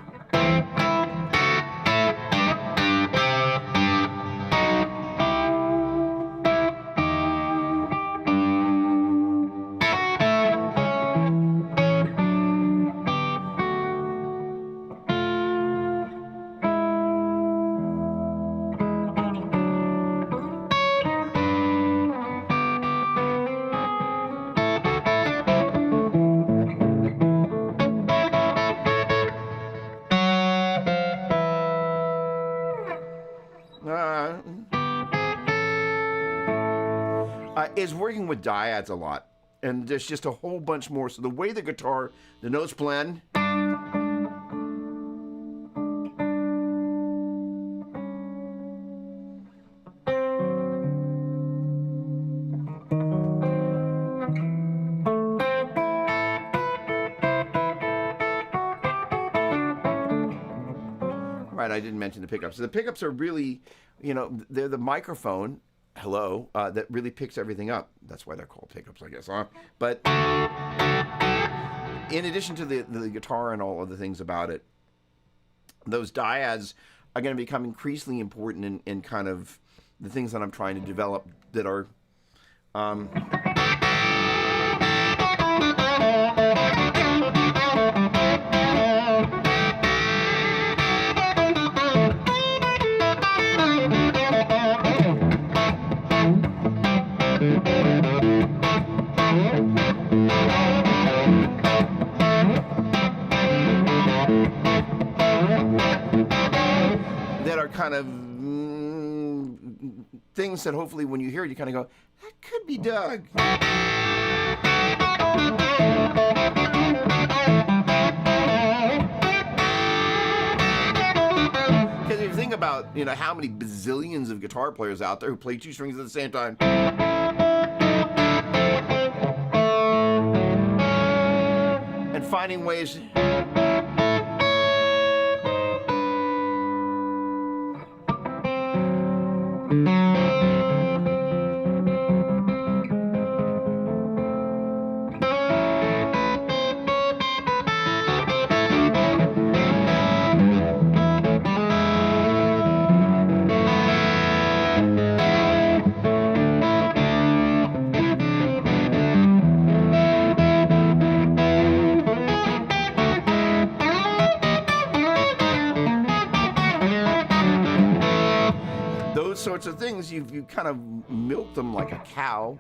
Is working with dyads a lot, and there's just a whole bunch more. So the way the guitar, the notes blend, right? I didn't mention the pickups. So the pickups are really, they're the microphone. Hello, that really picks everything up. That's why they're called pickups, I guess, huh? But in addition to the guitar and all of the things about it, those dyads are going to become increasingly important in kind of the things that I'm trying to develop that are kind of things that hopefully when you hear it, you kind of go, that could be Doug. Because if you think about, how many bazillions of guitar players out there who play two strings at the same time. And finding ways... sorts of things, you kind of milk them like a cow.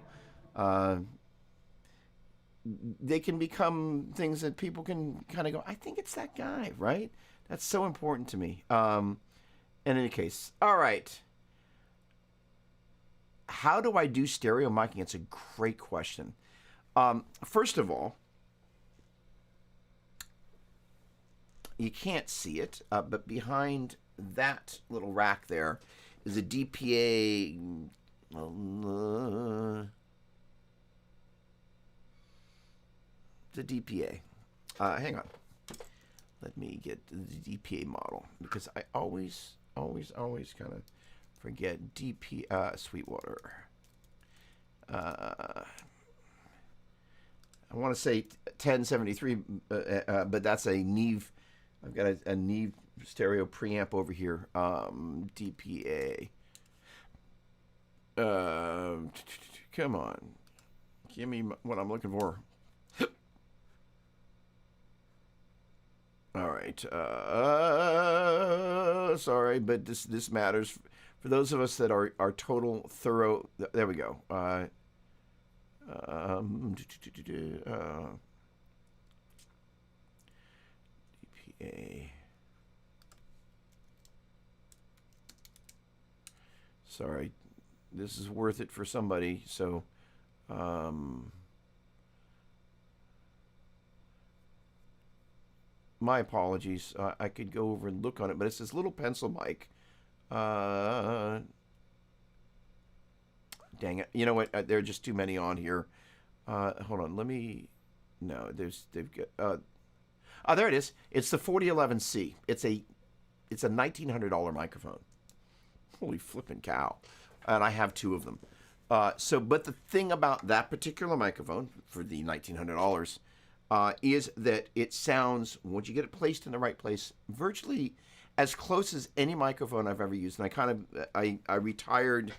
They can become things that people can kind of go, I think it's that guy, right? That's so important to me. In any case, all right. How do I do stereo miking? It's a great question. First of all, you can't see it, but behind that little rack there is a DPA. It's a DPA. Hang on. Let me get the DPA model because I always kind of forget Sweetwater. I want to say 1073, but that's a Neve. I've got a Neve stereo preamp over here. DPA. Come on. Give me what I'm looking for. All right. Sorry, but this matters for those of us that are total thorough. There we go. DPA. Sorry, this is worth it for somebody. So, my apologies. I could go over and look on it, but it's this little pencil mic. Dang it! You know what? There are just too many on here. Hold on. Let me. No, they've got. There it is. It's the 4011C. It's a $1,900 microphone. Holy flippin' cow! And I have two of them. But the thing about that particular microphone for the $1,900, is that it sounds, once you get it placed in the right place, virtually as close as any microphone I've ever used. And I retired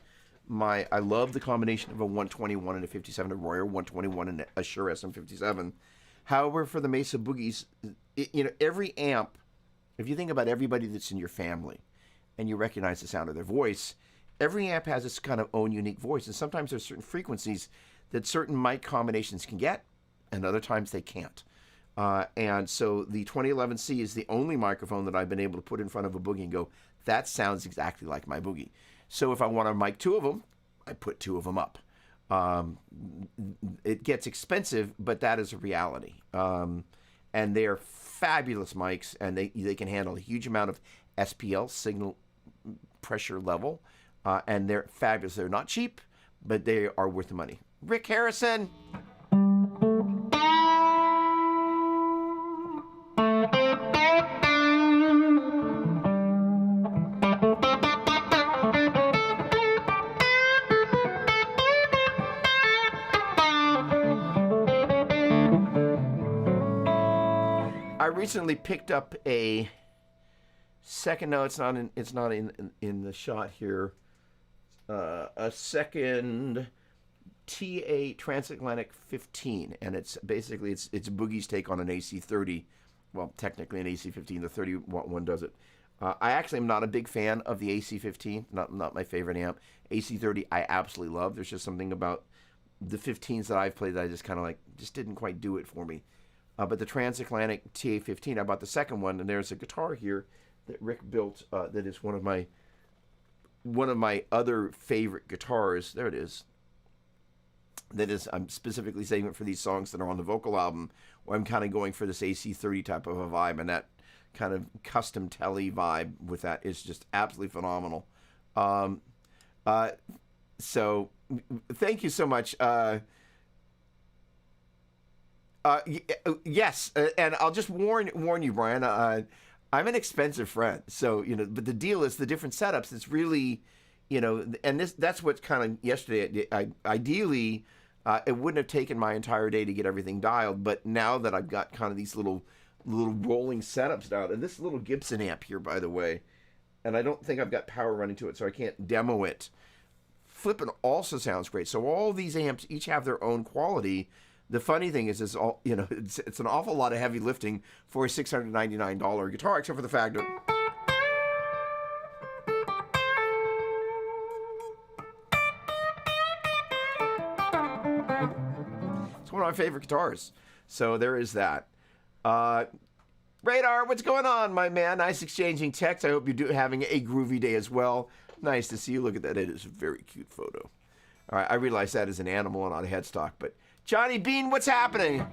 I love the combination of a 121 and a 57, a Royer 121 and a Shure SM57. However, for the Mesa Boogies, every amp, if you think about everybody that's in your family and you recognize the sound of their voice, every amp has its kind of own unique voice. And sometimes there's certain frequencies that certain mic combinations can get, and other times they can't. And so the 2011C is the only microphone that I've been able to put in front of a Boogie and go, that sounds exactly like my Boogie. So if I want to mic two of them, I put two of them up. It gets expensive, but that is a reality. And they are fabulous mics, and they can handle a huge amount of SPL, signal pressure level, and they're fabulous. They're not cheap, but they are worth the money. Rick Harrison. I recently picked up a second. No, it's not in the shot here. A second TA Transatlantic 15, and it's basically it's Boogie's take on an AC30. Well, technically an AC15. The 30 watt one does it. I actually am not a big fan of the AC15. Not my favorite amp. AC30 I absolutely love. There's just something about the 15s that I've played that I just kind of like just didn't quite do it for me. But the Transatlantic TA15, I bought the second one, and there's a guitar here that Rick built that is one of my other favorite guitars. There it is. That is, I'm specifically saving it for these songs that are on the vocal album, where I'm kind of going for this AC30 type of a vibe, and that kind of custom telly vibe with that is just absolutely phenomenal. So thank you so much. Yes, and I'll just warn you, Brian. I'm an expensive friend, so But the deal is the different setups. It's really, and that's what kind of yesterday. Ideally, it wouldn't have taken my entire day to get everything dialed. But now that I've got kind of these little rolling setups down, and this little Gibson amp here, by the way, and I don't think I've got power running to it, so I can't demo it. Flippin' also sounds great. So all these amps each have their own quality. The funny thing is all it's an awful lot of heavy lifting for a $699 guitar, except for the fact that it's one of my favorite guitars. So there is that. Radar, what's going on, my man? Nice exchanging texts. I hope you're having a groovy day as well. Nice to see you. Look at that. It is a very cute photo. All right, I realize that is an animal and not a headstock, but Johnny Bean, what's happening?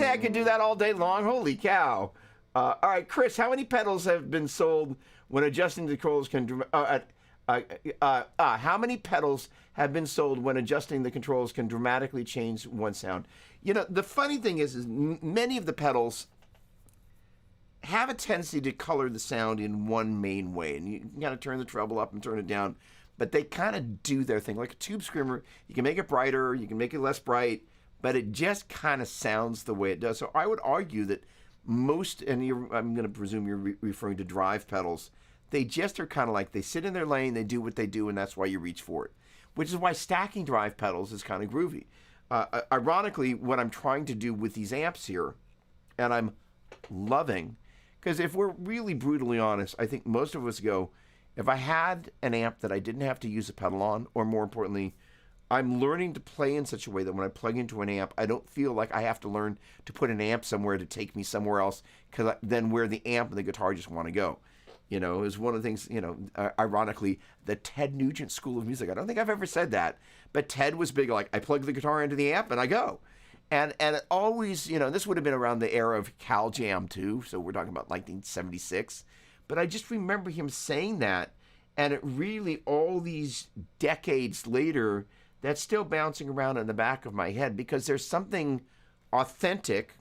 I can do that all day long. Holy cow. All right, Chris, how many pedals have been sold when adjusting the controls how many pedals have been sold when adjusting the controls can dramatically change one sound? The funny thing is many of the pedals have a tendency to color the sound in one main way, and you got to turn the treble up and turn it down, but they kind of do their thing. Like a tube screamer, you can make it brighter, you can make it less bright, but it just kind of sounds the way it does. So I would argue that most, and I'm going to presume you're referring to drive pedals, they just are kind of like they sit in their lane, they do what they do, and that's why you reach for it. Which is why stacking drive pedals is kind of groovy. Ironically, what I'm trying to do with these amps here, and I'm loving, because if we're really brutally honest, I think most of us go, if I had an amp that I didn't have to use a pedal on, or more importantly, I'm learning to play in such a way that when I plug into an amp, I don't feel like I have to learn to put an amp somewhere to take me somewhere else, because then where the amp and the guitar just want to go. Is one of the things, ironically, the Ted Nugent School of Music. I don't think I've ever said that, but Ted was big, like, I plug the guitar into the amp and I go. And it always, this would have been around the era of Cal Jam too, so we're talking about 1976. But I just remember him saying that, and it really, all these decades later, that's still bouncing around in the back of my head because there's something authentic.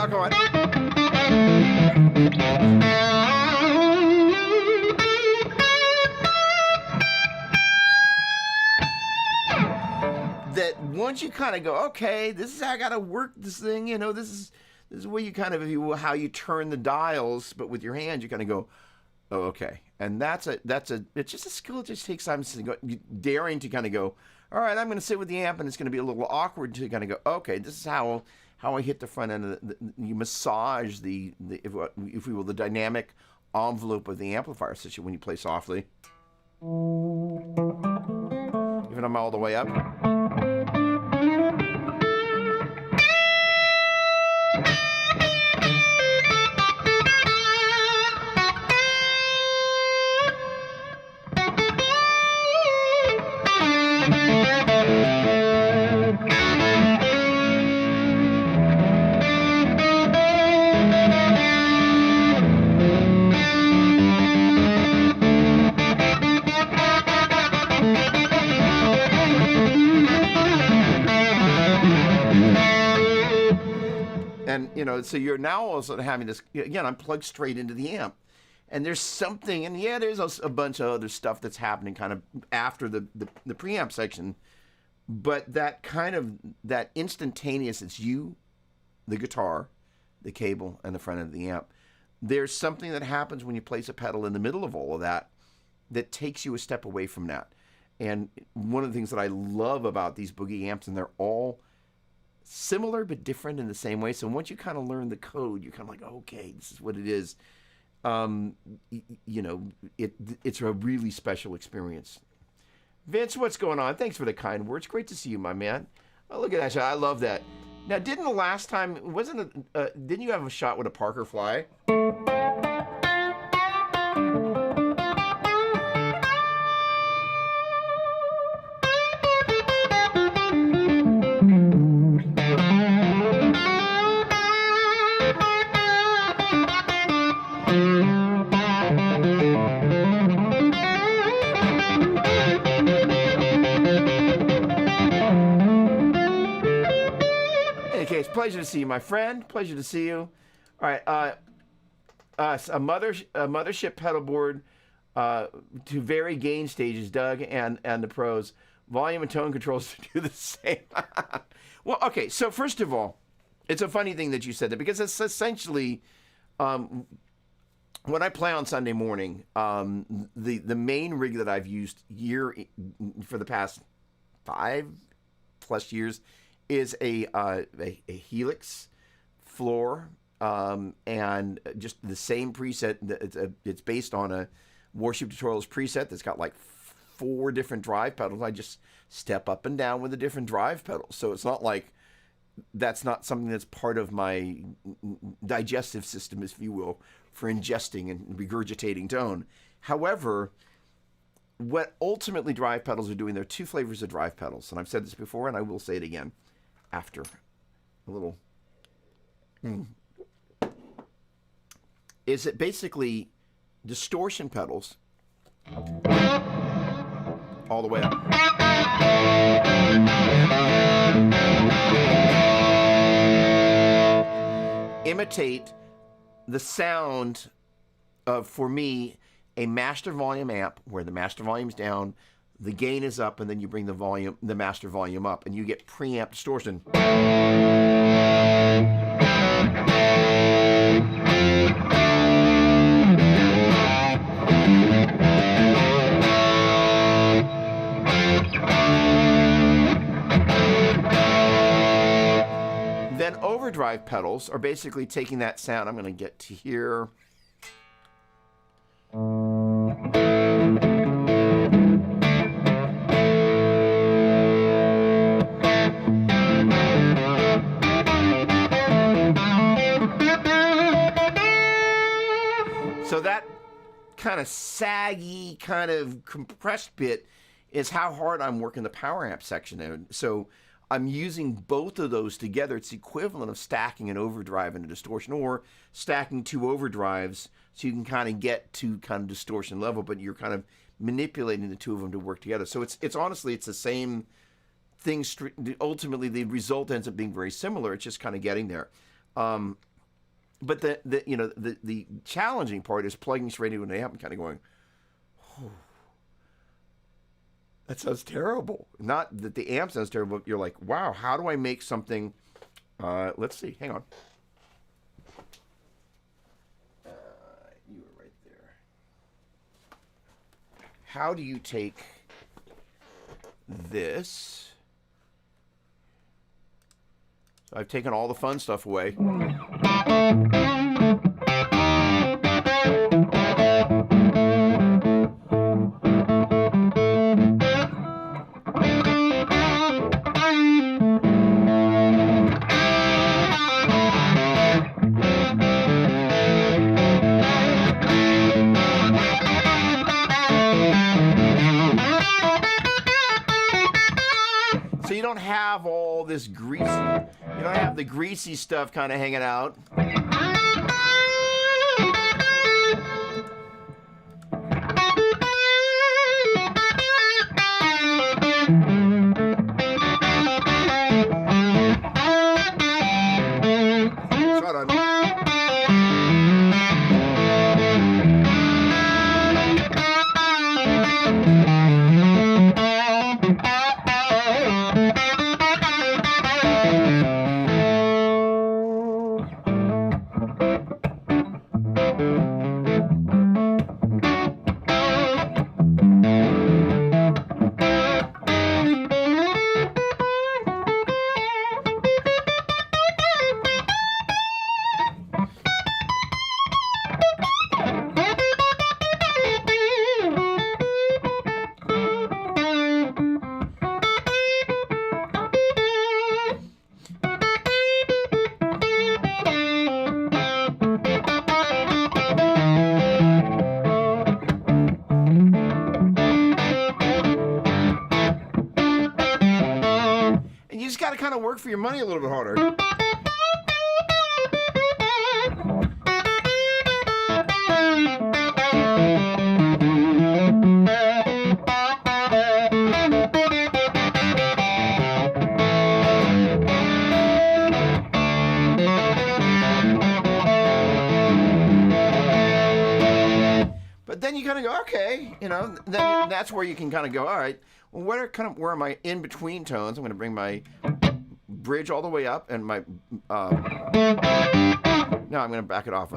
Oh, come on. That once you kind of go, okay, this is how I got to work this thing, this is where you kind of, if you will, how you turn the dials, but with your hands, you kind of go, oh, okay. And it's just a skill. It just takes time daring to kind of go, all right, I'm going to sit with the amp, and it's going to be a little awkward to kind of go, okay, this is how I hit the front end of you massage if we will, the dynamic envelope of the amplifier situation when you play softly. Even I'm all the way up. And, so you're now also having this, again, I'm plugged straight into the amp. And there's something, and yeah, there's a bunch of other stuff that's happening kind of after the preamp section. But that instantaneous, it's you, the guitar, the cable, and the front end of the amp. There's something that happens when you place a pedal in the middle of all of that takes you a step away from that. And one of the things that I love about these boogie amps, and they're all similar but different in the same way. So once you kind of learn the code, you're kind of like, okay, this is what it is. It's a really special experience. Vince, what's going on? Thanks for the kind words. Great to see you, my man. Oh, look at that shot. I love that. Now, didn't the last time, didn't you have a shot with a Parker Fly? Pleasure to see you, my friend. Pleasure to see you. All right, a mothership pedal board to vary gain stages, Doug, and the pros. Volume and tone controls to do the same. Well, okay, so first of all, it's a funny thing that you said that because it's essentially when I play on Sunday morning, the main rig that I've used for the past 5+ years is a Helix floor, and just the same preset. It's based on a Warship Tutorials preset that's got like 4 different drive pedals. I just step up and down with the different drive pedals. So it's not like that's not something that's part of my digestive system, if you will, for ingesting and regurgitating tone. However, what ultimately drive pedals are doing, there are 2 flavors of drive pedals, and I've said this before, and I will say it again after a little. Is it basically distortion pedals all the way up. Imitate the sound of, for me, a master volume amp where the master volume's down, the gain is up, and then you bring the master volume up, and you get preamp distortion. overdrive pedals are basically taking that sound. I'm going to get to here. So that kind of saggy, kind of compressed bit is how hard I'm working the power amp section there. So I'm using both of those together. It's the equivalent of stacking an overdrive and a distortion, or stacking two overdrives so you can kind of get to kind of distortion level, but you're kind of manipulating the two of them to work together. So it's honestly, it's the same thing. Ultimately, the result ends up being very similar. It's just kind of getting there. But the challenging part is plugging straight into an amp and kind of going, oh, that sounds terrible. Not that the amp sounds terrible, but you're like, wow, how do I make something? Let's see. Hang on. You were right there. How do you take this? So I've taken all the fun stuff away. So you don't have all this greasy, you don't have the greasy stuff kind of hanging out. Got to kind of work for your money a little bit harder. But then you kind of go, okay, then that's where you can kind of go, all right, well, where are my in-between tones? I'm going to bring my bridge all the way up, and my now I'm going to back it off.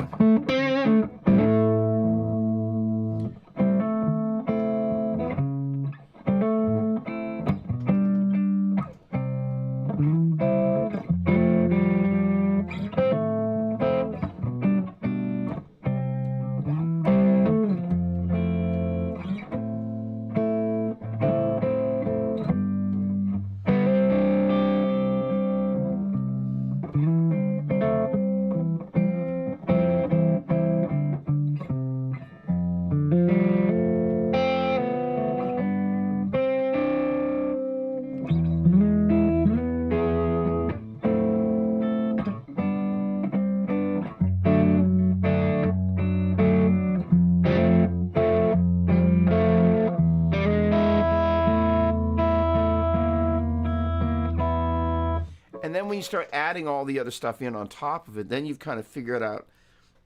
And then when you start adding all the other stuff in on top of it, then you've kind of figured out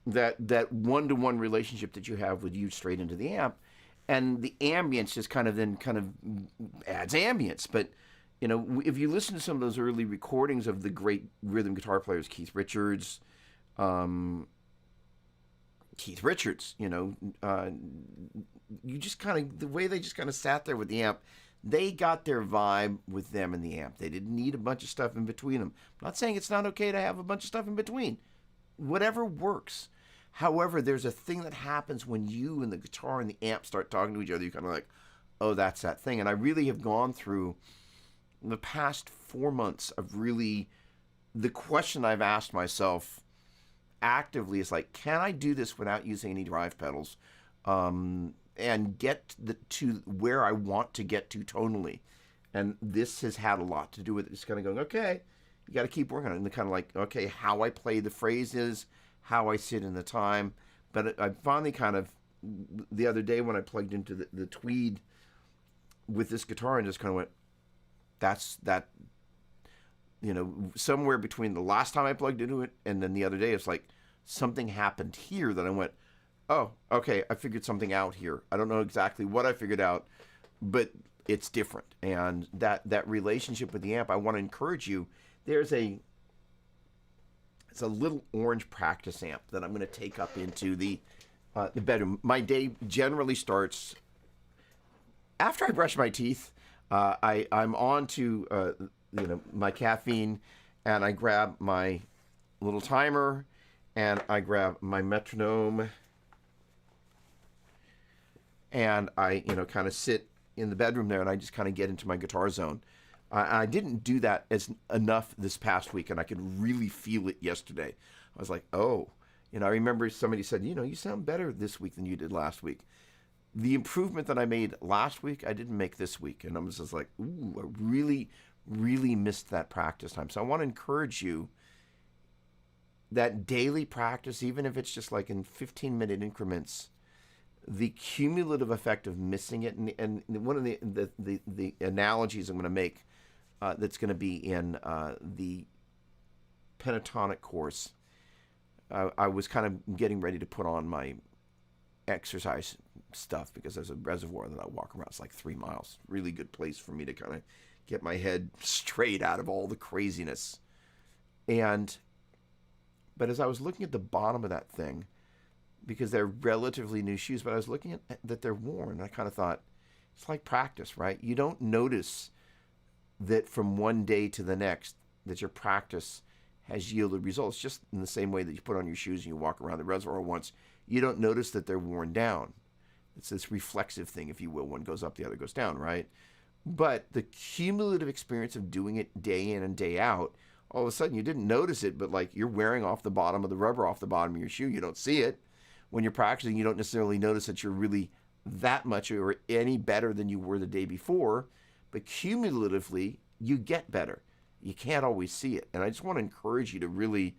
that one-to-one relationship that you have with you straight into the amp. And the ambience just kind of adds ambience. But, if you listen to some of those early recordings of the great rhythm guitar players, Keith Richards, you just kind of, the way they just kind of sat there with the amp, They got their vibe with them and the amp. They didn't need a bunch of stuff in between them. I'm not saying it's not okay to have a bunch of stuff in between. Whatever works. However, there's a thing that happens when you and the guitar and the amp start talking to each other. You're kind of like, oh, that's that thing. And I really have gone through the past 4 months of really, the question I've asked myself actively is like, can I do this without using any drive pedals and get to where I want to get to tonally? And this has had a lot to do with it. Just kind of going, okay, you got to keep working on it. And kind of like, okay, how I play the phrases, how I sit in the time. But I finally kind of, the other day when I plugged into the Tweed with this guitar and just kind of went, that's that, somewhere between the last time I plugged into it and then the other day, it's like something happened here that I went, oh, okay, I figured something out here. I don't know exactly what I figured out, but it's different. And that relationship with the amp, I want to encourage you. It's a little orange practice amp that I'm going to take up into the bedroom. My day generally starts after I brush my teeth. I'm on to my caffeine, and I grab my little timer, and I grab my metronome, and I kind of sit in the bedroom there, and I just kind of get into my guitar zone. I didn't do that enough this past week, and I could really feel it yesterday. I was like, oh, I remember somebody said, you sound better this week than you did last week. The improvement that I made last week, I didn't make this week. And I was just like, ooh, I really, really missed that practice time. So I want to encourage you that daily practice, even if it's just like in 15-minute increments, the cumulative effect of missing it. And one of the analogies I'm going to make that's going to be in the Pentatonic course, I was kind of getting ready to put on my exercise stuff because there's a reservoir that I walk around. It's like 3 miles. Really good place for me to kind of get my head straight out of all the craziness. But as I was looking at the bottom of that thing, because they're relatively new shoes, but I was looking at that they're worn, I kind of thought, it's like practice, right? You don't notice that from one day to the next that your practice has yielded results, just in the same way that you put on your shoes and you walk around the reservoir once. You don't notice that they're worn down. It's this reflexive thing, if you will. One goes up, the other goes down, right? But the cumulative experience of doing it day in and day out, all of a sudden you didn't notice it, but like you're wearing off the bottom of the rubber off the bottom of your shoe. You don't see it. When you're practicing, you don't necessarily notice that you're really that much or any better than you were the day before. But cumulatively, you get better. You can't always see it. And I just want to encourage you to really,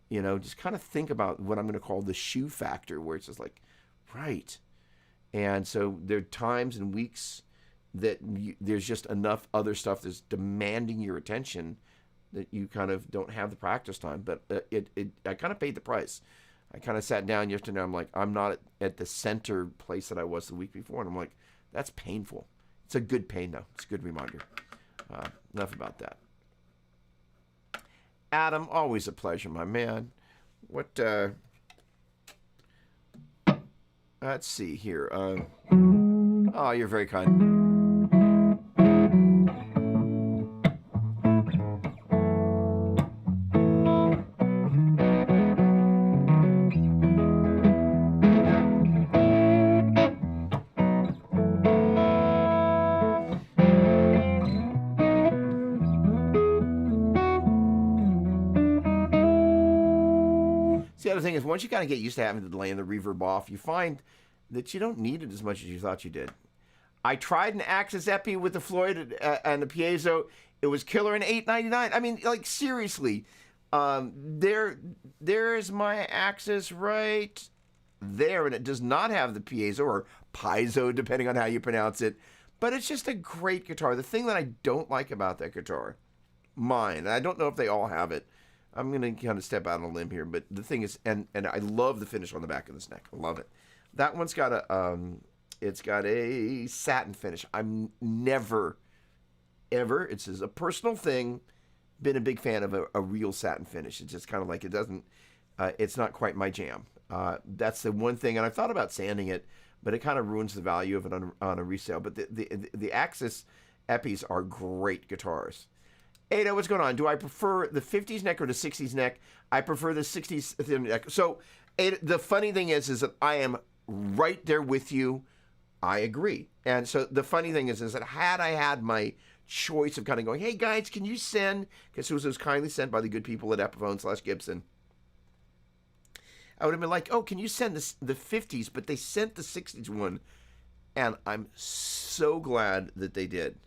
just kind of think about what I'm going to call the shoe factor, where it's just like, right. And so there are times and weeks that there's just enough other stuff that's demanding your attention that you kind of don't have the practice time. But I kind of paid the price. I kind of sat down yesterday. I'm like, I'm not at the center place that I was the week before. And I'm like, that's painful. It's a good pain, though. It's a good reminder. Enough about that. Adam, always a pleasure, my man. Let's see here. Oh, you're very kind. The other thing is, once you kind of get used to having the delay and the reverb off, you find that you don't need it as much as you thought you did. I tried an Axis Epi with the Floyd and the piezo. It was killer in $8.99. I mean, like, seriously. There's my Axis right there, and it does not have the piezo or piezo, depending on how you pronounce it. But it's just a great guitar. The thing that I don't like about that guitar, mine, and I don't know if they all have it, I'm going to kind of step out on a limb here, but the thing is, and I love the finish on the back of this neck. I love it. That one's got it's got a satin finish. I'm never, ever, it's a personal thing, been a big fan of a real satin finish. It's just kind of like, it's not quite my jam. That's the one thing, and I thought about sanding it, but it kind of ruins the value of it on a resale. But the Axis Epis are great guitars. Ada, what's going on? Do I prefer the 50s neck or the 60s neck? I prefer the 60s neck. So Ada, the funny thing is that I am right there with you. I agree. And so the funny thing is that had I had my choice of kind of going, hey guys, can you send, because it was kindly sent by the good people at Epiphone/Gibson, I would have been like, oh, can you send the 50s? But they sent the 60s one, and I'm so glad that they did.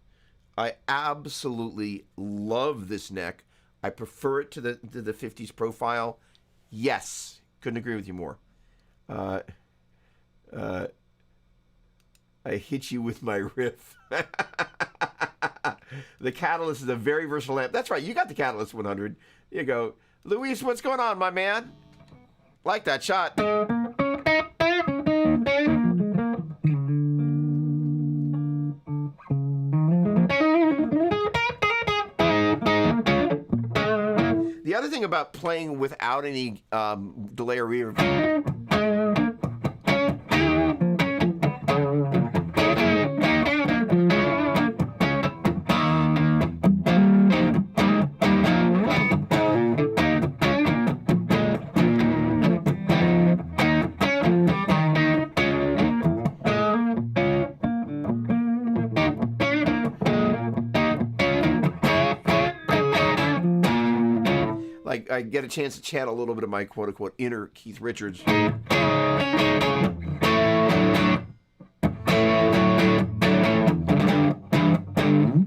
I absolutely love this neck. I prefer it to the 50s profile. Yes, couldn't agree with you more. I hit you with my riff. The Catalyst is a very versatile amp. That's right, you got the Catalyst 100. Here you go. Luis, what's going on, my man? Like that shot. The other thing about playing without any delay or reverb. Like, I get a chance to channel a little bit of my quote-unquote inner Keith Richards.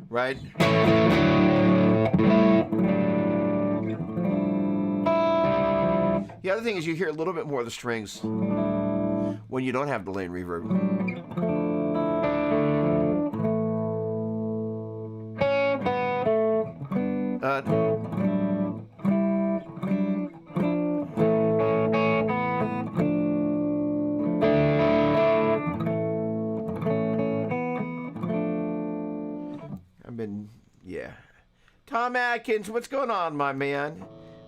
Right? The other thing is you hear a little bit more of the strings when you don't have delay and reverb. Yeah. Tom Atkins, what's going on, my man?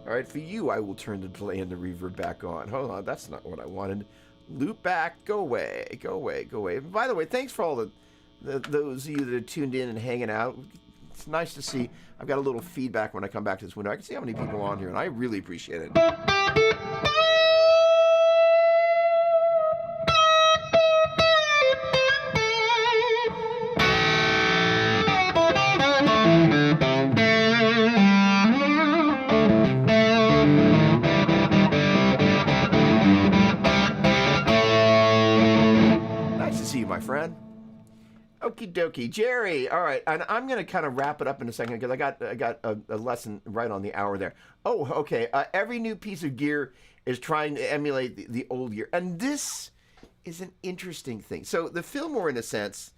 All right, for you, I will turn the delay and the reverb back on. Hold on, that's not what I wanted. Loop back, go away, go away, go away. By the way, thanks for all those of you that are tuned in and hanging out. It's nice to see. I've got a little feedback when I come back to this window. I can see how many people are on here, and I really appreciate it. My friend. Okie dokie. Jerry, all right, and I'm going to kind of wrap it up in a second because I got a lesson right on the hour there. Oh, okay. Every new piece of gear is trying to emulate the old gear, and this is an interesting thing. So the Fillmore, in a sense,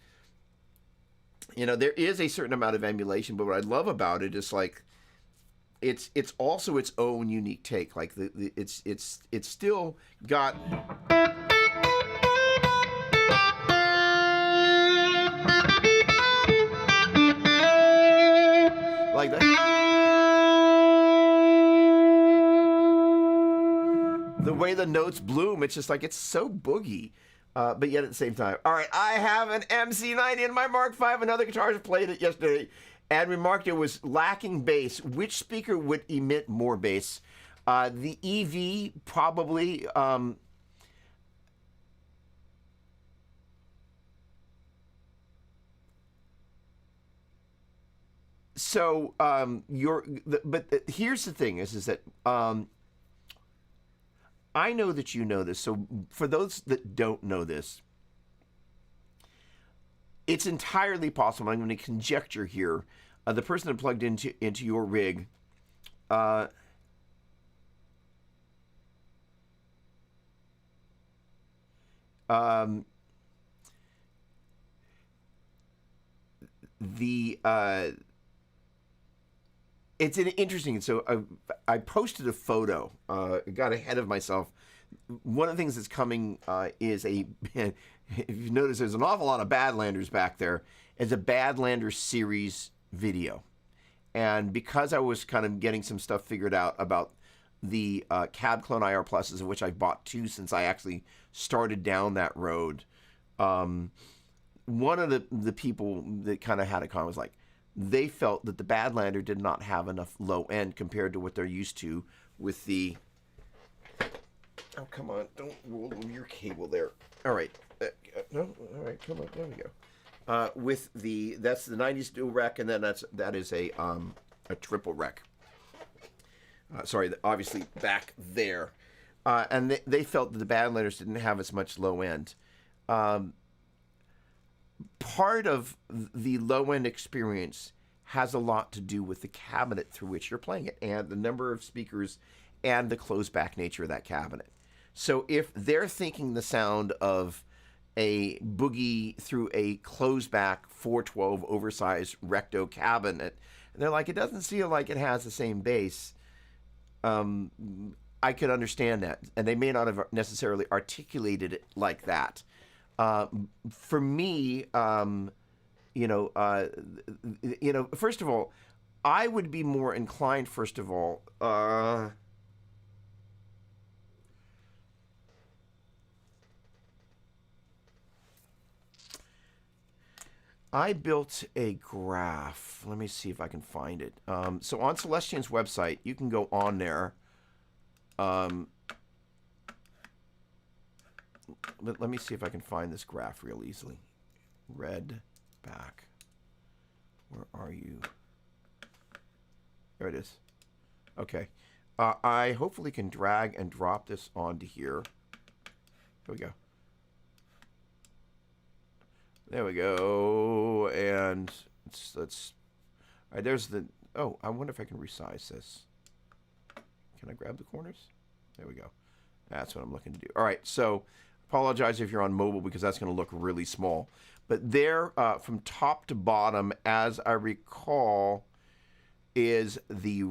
you know, there is a certain amount of emulation, but what I love about it is like it's also its own unique take. Like it's still got. Like that. The way the notes bloom, it's just like, it's so boogie, but yet at the same time. All right, I have an MC90 in my Mark V. Another guitarist played it yesterday and remarked it was lacking bass. Which speaker would emit more bass? The EV probably. So but here's the thing is that I know that you know this. So for those that don't know this, it's entirely possible. I'm going to conjecture here. The person that plugged into your rig, it's an interesting. So I posted a photo. Got ahead of myself. One of the things that's coming is a. If you notice, there's an awful lot of Badlanders back there. It's a Badlander series video, and because I was kind of getting some stuff figured out about the Cab Clone IR Pluses, of which I've bought two since I actually started down that road. one of the people that kind of had a comment was like, they felt that the Badlander did not have enough low end compared to what they're used to with the. Oh, come on! Don't roll your cable there. All right, no, all right, come on, there we go. With the that's the '90s dual rec, and then that is a triple rec. Sorry, obviously back there, and they felt that the Badlanders didn't have as much low end. Part of the low end experience has a lot to do with the cabinet through which you're playing it and the number of speakers and the closed back nature of that cabinet. So if they're thinking the sound of a boogie through a closed back 412 oversized recto cabinet, and they're like, it doesn't feel like it has the same bass, I could understand that. And they may not have necessarily articulated it like that. For me, first of all, I would be more inclined, first of all, I built a graph. Let me see if I can find it. So on Celestian's website, you can go on there. Let me see if I can find this graph real easily. Red back. Where are you? There it is. Okay. I hopefully can drag and drop this onto here. There we go. There we go. And let's all right, there's the. Oh, I wonder if I can resize this. Can I grab the corners? There we go. That's what I'm looking to do. All right, so apologize if you're on mobile because that's going to look really small. But there, from top to bottom, as I recall, is the.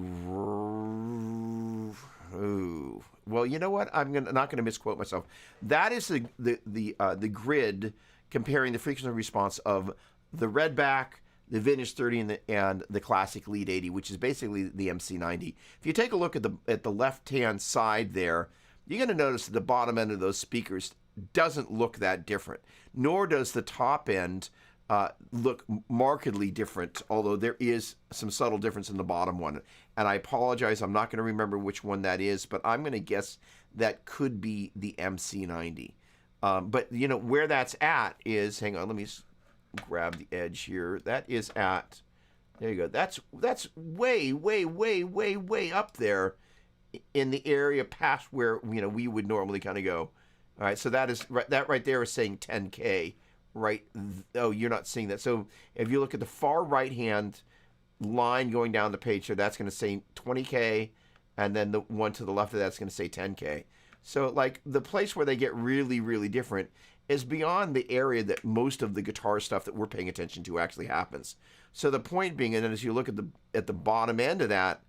Ooh. Well, you know what? I'm not going to misquote myself. That is the grid comparing the frequency response of the Redback, the Vintage 30, and the Classic Lead 80, which is basically the MC90. If you take a look at the left-hand side there, you're going to notice that the bottom end of those speakers doesn't look that different, nor does the top end look markedly different, although there is some subtle difference in the bottom one. And I apologize, I'm not going to remember which one that is, but I'm going to guess that could be the MC90. But, you know, where that's at is, hang on, let me grab the edge here. That is at, there you go. That's way, way, way, way, way up there in the area past where, you know, we would normally kind of go. All right, so that right there is saying 10K, right? Oh, you're not seeing that. So if you look at the far right-hand line going down the page here, that's going to say 20K, and then the one to the left of that's going to say 10K. So, like, the place where they get really, really different is beyond the area that most of the guitar stuff that we're paying attention to actually happens. So the point being, and then as you look at the bottom end of that,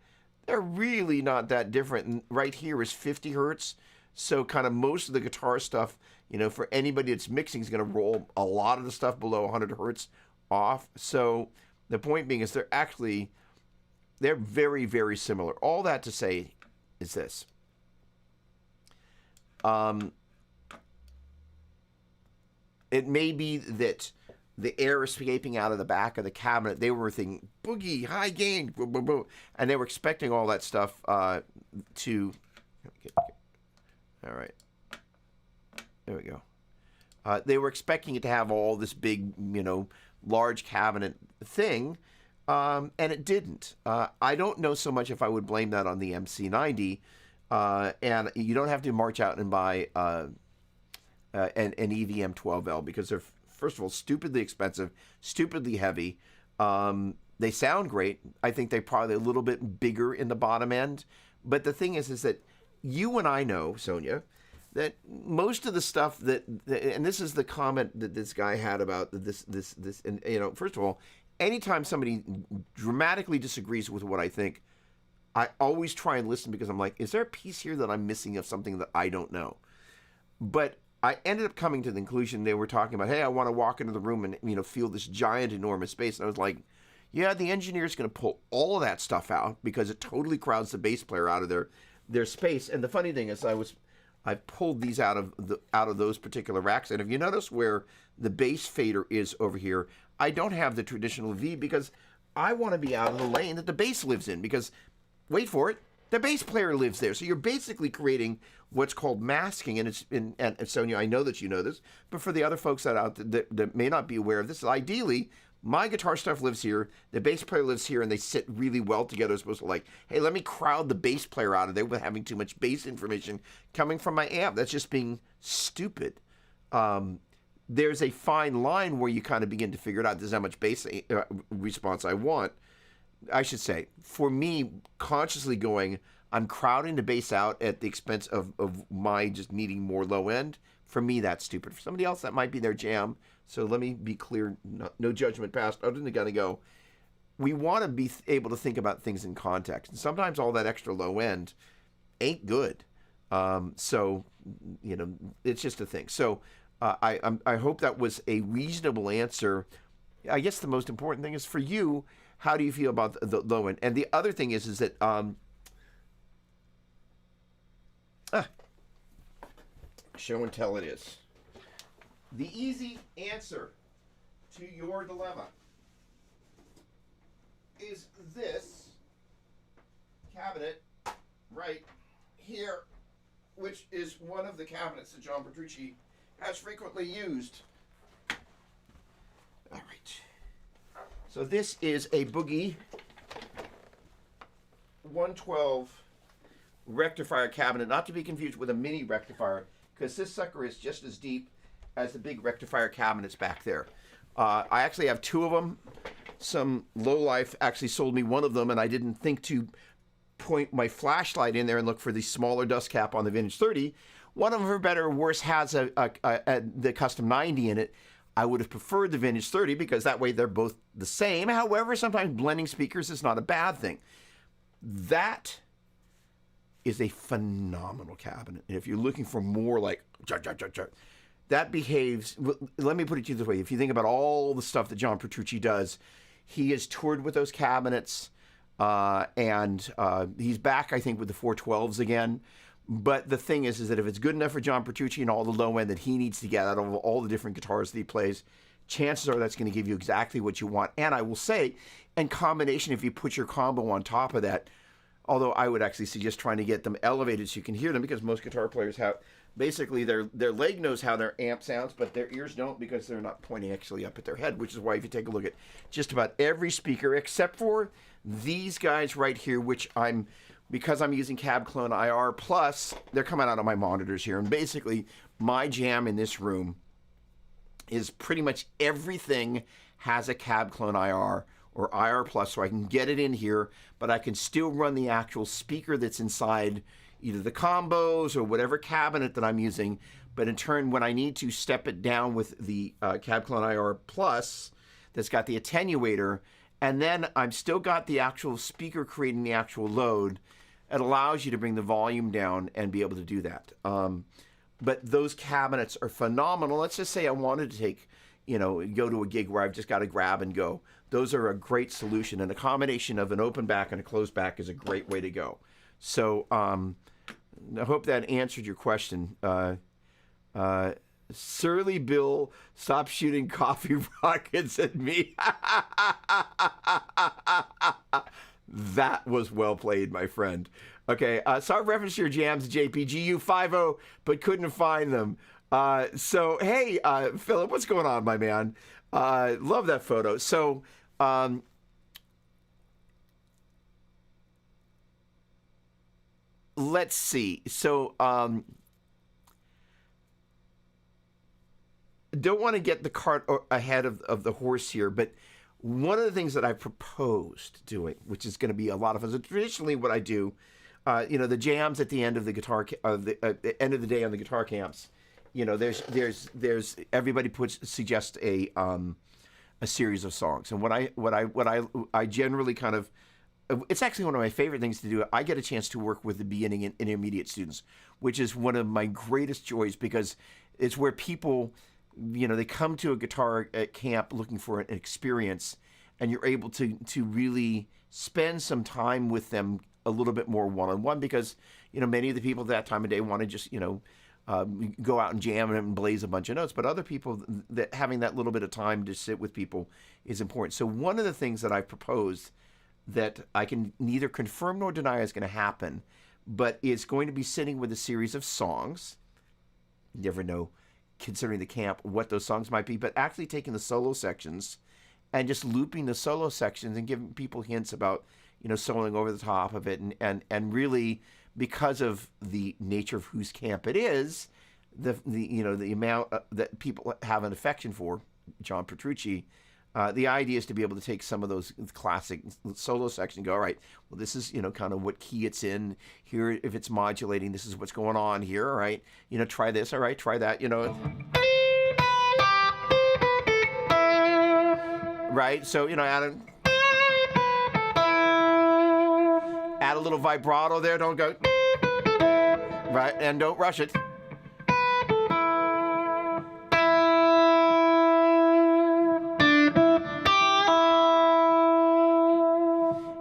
they're really not that different. And right here is 50 hertz. So kind of most of the guitar stuff, you know, for anybody that's mixing is going to roll a lot of the stuff below 100 hertz off. So the point being is they're very, very similar. All that to say is this. It may be that the air escaping out of the back of the cabinet, they were thinking, boogie, high gain, boom, boom, boom, and they were expecting all that stuff to... All right. There we go. They were expecting it to have all this big, you know, large cabinet thing, and it didn't. I don't know so much if I would blame that on the MC90, and you don't have to march out and buy an EVM 12L because they're, first of all, stupidly expensive, stupidly heavy. They sound great. I think they're probably a little bit bigger in the bottom end. But the thing is that you and I know, Sonia, that most of the stuff and this is the comment that this guy had about this, and, you know, first of all, anytime somebody dramatically disagrees with what I think, I always try and listen because I'm like, is there a piece here that I'm missing of something that I don't know? But I ended up coming to the conclusion they were talking about, hey, I want to walk into the room and, you know, feel this giant, enormous space. And I was like, yeah, the engineer's going to pull all of that stuff out because it totally crowds the bass player out of their space. And the funny thing is I I've pulled these out of those particular racks. And if you notice where the bass fader is over here, I don't have the traditional V because I want to be out of the lane that the bass lives in, because, wait for it, the bass player lives there. So you're basically creating what's called masking. And Sonia, I know that you know this, but for the other folks that may not be aware of this, ideally, my guitar stuff lives here, the bass player lives here, and they sit really well together as opposed to like, hey, let me crowd the bass player out of there with having too much bass information coming from my amp. That's just being stupid. There's a fine line where you kind of begin to figure it out. This is how much bass response I want. I should say, for me, consciously going, I'm crowding the bass out at the expense of my just needing more low end. For me, that's stupid. For somebody else, that might be their jam. So let me be clear, no judgment passed. Other than gonna go, we want to be able to think about things in context. And sometimes all that extra low end ain't good. So, you know, it's just a thing. So I hope that was a reasonable answer. I guess the most important thing is for you, how do you feel about the low end? And the other thing is that show and tell it is. The easy answer to your dilemma is this cabinet right here, which is one of the cabinets that John Petrucci has frequently used. All right. So this is a Boogie 112 rectifier cabinet, not to be confused with a mini rectifier, because this sucker is just as deep as the big rectifier cabinets back there. I actually have two of them. Some lowlife actually sold me one of them, and I didn't think to point my flashlight in there and look for the smaller dust cap on the Vintage 30. One of them, for better or worse, has the Custom 90 in it. I would have preferred the Vintage 30 because that way they're both the same. However, sometimes blending speakers is not a bad thing. That is a phenomenal cabinet. And if you're looking for more like that behaves, let me put it to you this way. If you think about all the stuff that John Petrucci does, he has toured with those cabinets, and he's back, I think, with the 412s again. But the thing is that if it's good enough for John Petrucci and all the low end that he needs to get out of all the different guitars that he plays, chances are that's going to give you exactly what you want. And I will say, in combination, if you put your combo on top of that, although I would actually suggest trying to get them elevated so you can hear them, because most guitar players have, basically their leg knows how their amp sounds, but their ears don't, because they're not pointing actually up at their head, which is why if you take a look at just about every speaker, except for these guys right here, which because I'm using Cab Clone IR Plus, they're coming out of my monitors here, and basically my jam in this room is pretty much everything has a Cab Clone IR or IR Plus, so I can get it in here, but I can still run the actual speaker that's inside either the combos or whatever cabinet that I'm using. But in turn, when I need to step it down with the Cab Clone IR Plus that's got the attenuator, and then I've still got the actual speaker creating the actual load, it allows you to bring the volume down and be able to do that. But those cabinets are phenomenal. Let's just say I wanted to go to a gig where I've just got to grab and go. Those are a great solution, and a combination of an open back and a closed back is a great way to go. So I hope that answered your question. Surly Bill, stop shooting coffee rockets at me. That was well played, my friend. Okay, saw a reference to your jams, JPGU50, but couldn't find them. So, hey, Philip, what's going on, my man? Love that photo. So, let's see. So, don't want to get the cart ahead of the horse here, but one of the things that I proposed doing, which is going to be a lot of fun, so traditionally what I do, the jams at the end of the guitar, at the end of the day on the guitar camps, there's everybody suggests a series of songs, and what I generally kind of, it's actually one of my favorite things to do. I get a chance to work with the beginning and intermediate students, which is one of my greatest joys, because it's where people, they come to a guitar at camp looking for an experience, and you're able to really spend some time with them a little bit more one-on-one, because, many of the people at that time of day want to just, go out and jam and blaze a bunch of notes. But other people, that having that little bit of time to sit with people is important. So one of the things that I've proposed that I can neither confirm nor deny is going to happen, but is going to be sitting with a series of songs. You never know, considering the camp, what those songs might be, but actually taking the solo sections and just looping the solo sections and giving people hints about, soloing over the top of it. And really, because of the nature of whose camp it is, the amount that people have an affection for, John Petrucci, the idea is to be able to take some of those classic solo sections and go, all right, well, this is, kind of what key it's in here. If it's modulating, this is what's going on here. All right. Try this. All right. Try that, right. So, add a little vibrato there. Don't go, right. And don't rush it.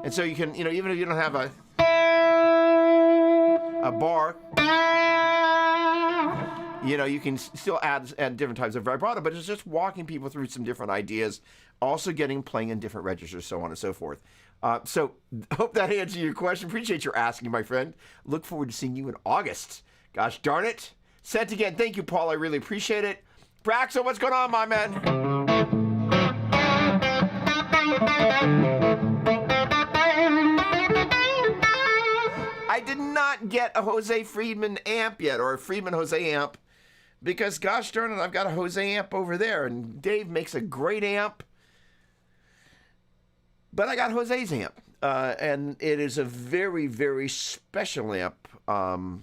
And so you can, even if you don't have a bar, you can still add different types of vibrato, but it's just walking people through some different ideas, also playing in different registers, so on and so forth. So hope that answered your question. Appreciate your asking, my friend. Look forward to seeing you in August. Gosh darn it. Sent again. Thank you, Paul. I really appreciate it. Braxo, what's going on, my man? I did not get a Jose Friedman amp yet, or a Friedman Jose amp, because gosh darn it, I've got a Jose amp over there, and Dave makes a great amp, but I got Jose's amp, and it is a very, very special amp, and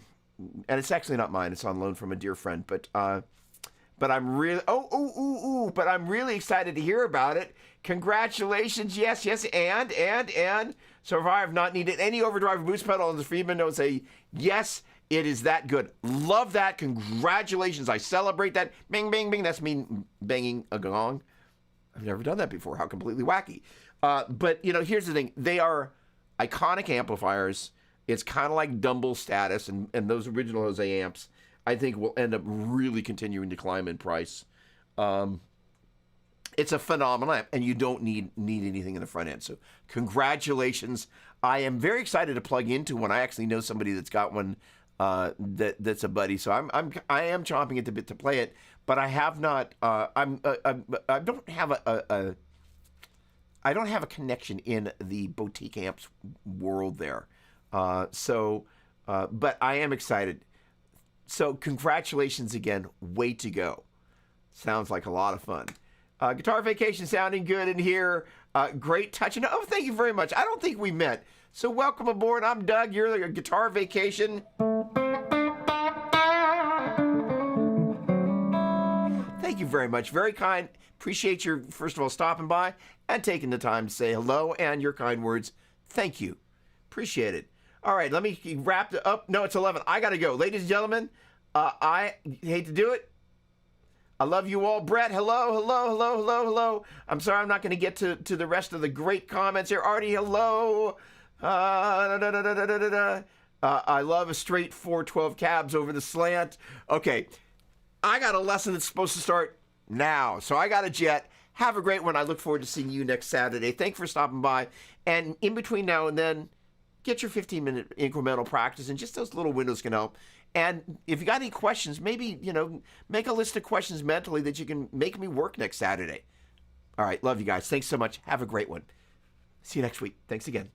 it's actually not mine. It's on loan from a dear friend, but I'm really, but I'm really excited to hear about it. Congratulations, yes, and so far I've not needed any overdrive or boost pedal on the Friedman. No, say yes, it is that good. Love that. Congratulations. I celebrate that. Bing, bing, bing. That's me banging a gong. I've never done that before. How completely wacky. But here's the thing. They are iconic amplifiers. It's kind of like Dumble status, and those original Jose amps, I think, will end up really continuing to climb in price. It's a phenomenal amp, and you don't need anything in the front end. So congratulations. I am very excited to plug into one. I actually know somebody that's got one that's a buddy. So I am chomping at the bit to play it, but I have not. I don't have I don't have a connection in the boutique amps world there. But I am excited. So congratulations again. Way to go. Sounds like a lot of fun. Guitar Vacation sounding good in here. Great touching. Oh, thank you very much. I don't think we met. So welcome aboard. I'm Doug. You're the Guitar Vacation. Thank you very much. Very kind. Appreciate your, first of all, stopping by and taking the time to say hello and your kind words. Thank you. Appreciate it. All right, let me wrap it up. No, it's 11. I got to go. Ladies and gentlemen, I hate to do it. I love you all. Brett, hello. I'm sorry I'm not going to get to the rest of the great comments here. Artie, hello. I love a straight 412 cabs over the slant. Okay, I got a lesson that's supposed to start now, so I got a jet. Have a great one. I look forward to seeing you next Saturday. Thanks for stopping by. And in between now and then, get your 15-minute incremental practice, and just those little windows can help. And if you got any questions, maybe, make a list of questions mentally that you can make me work next Saturday. All right, love you guys. Thanks so much. Have a great one. See you next week. Thanks again.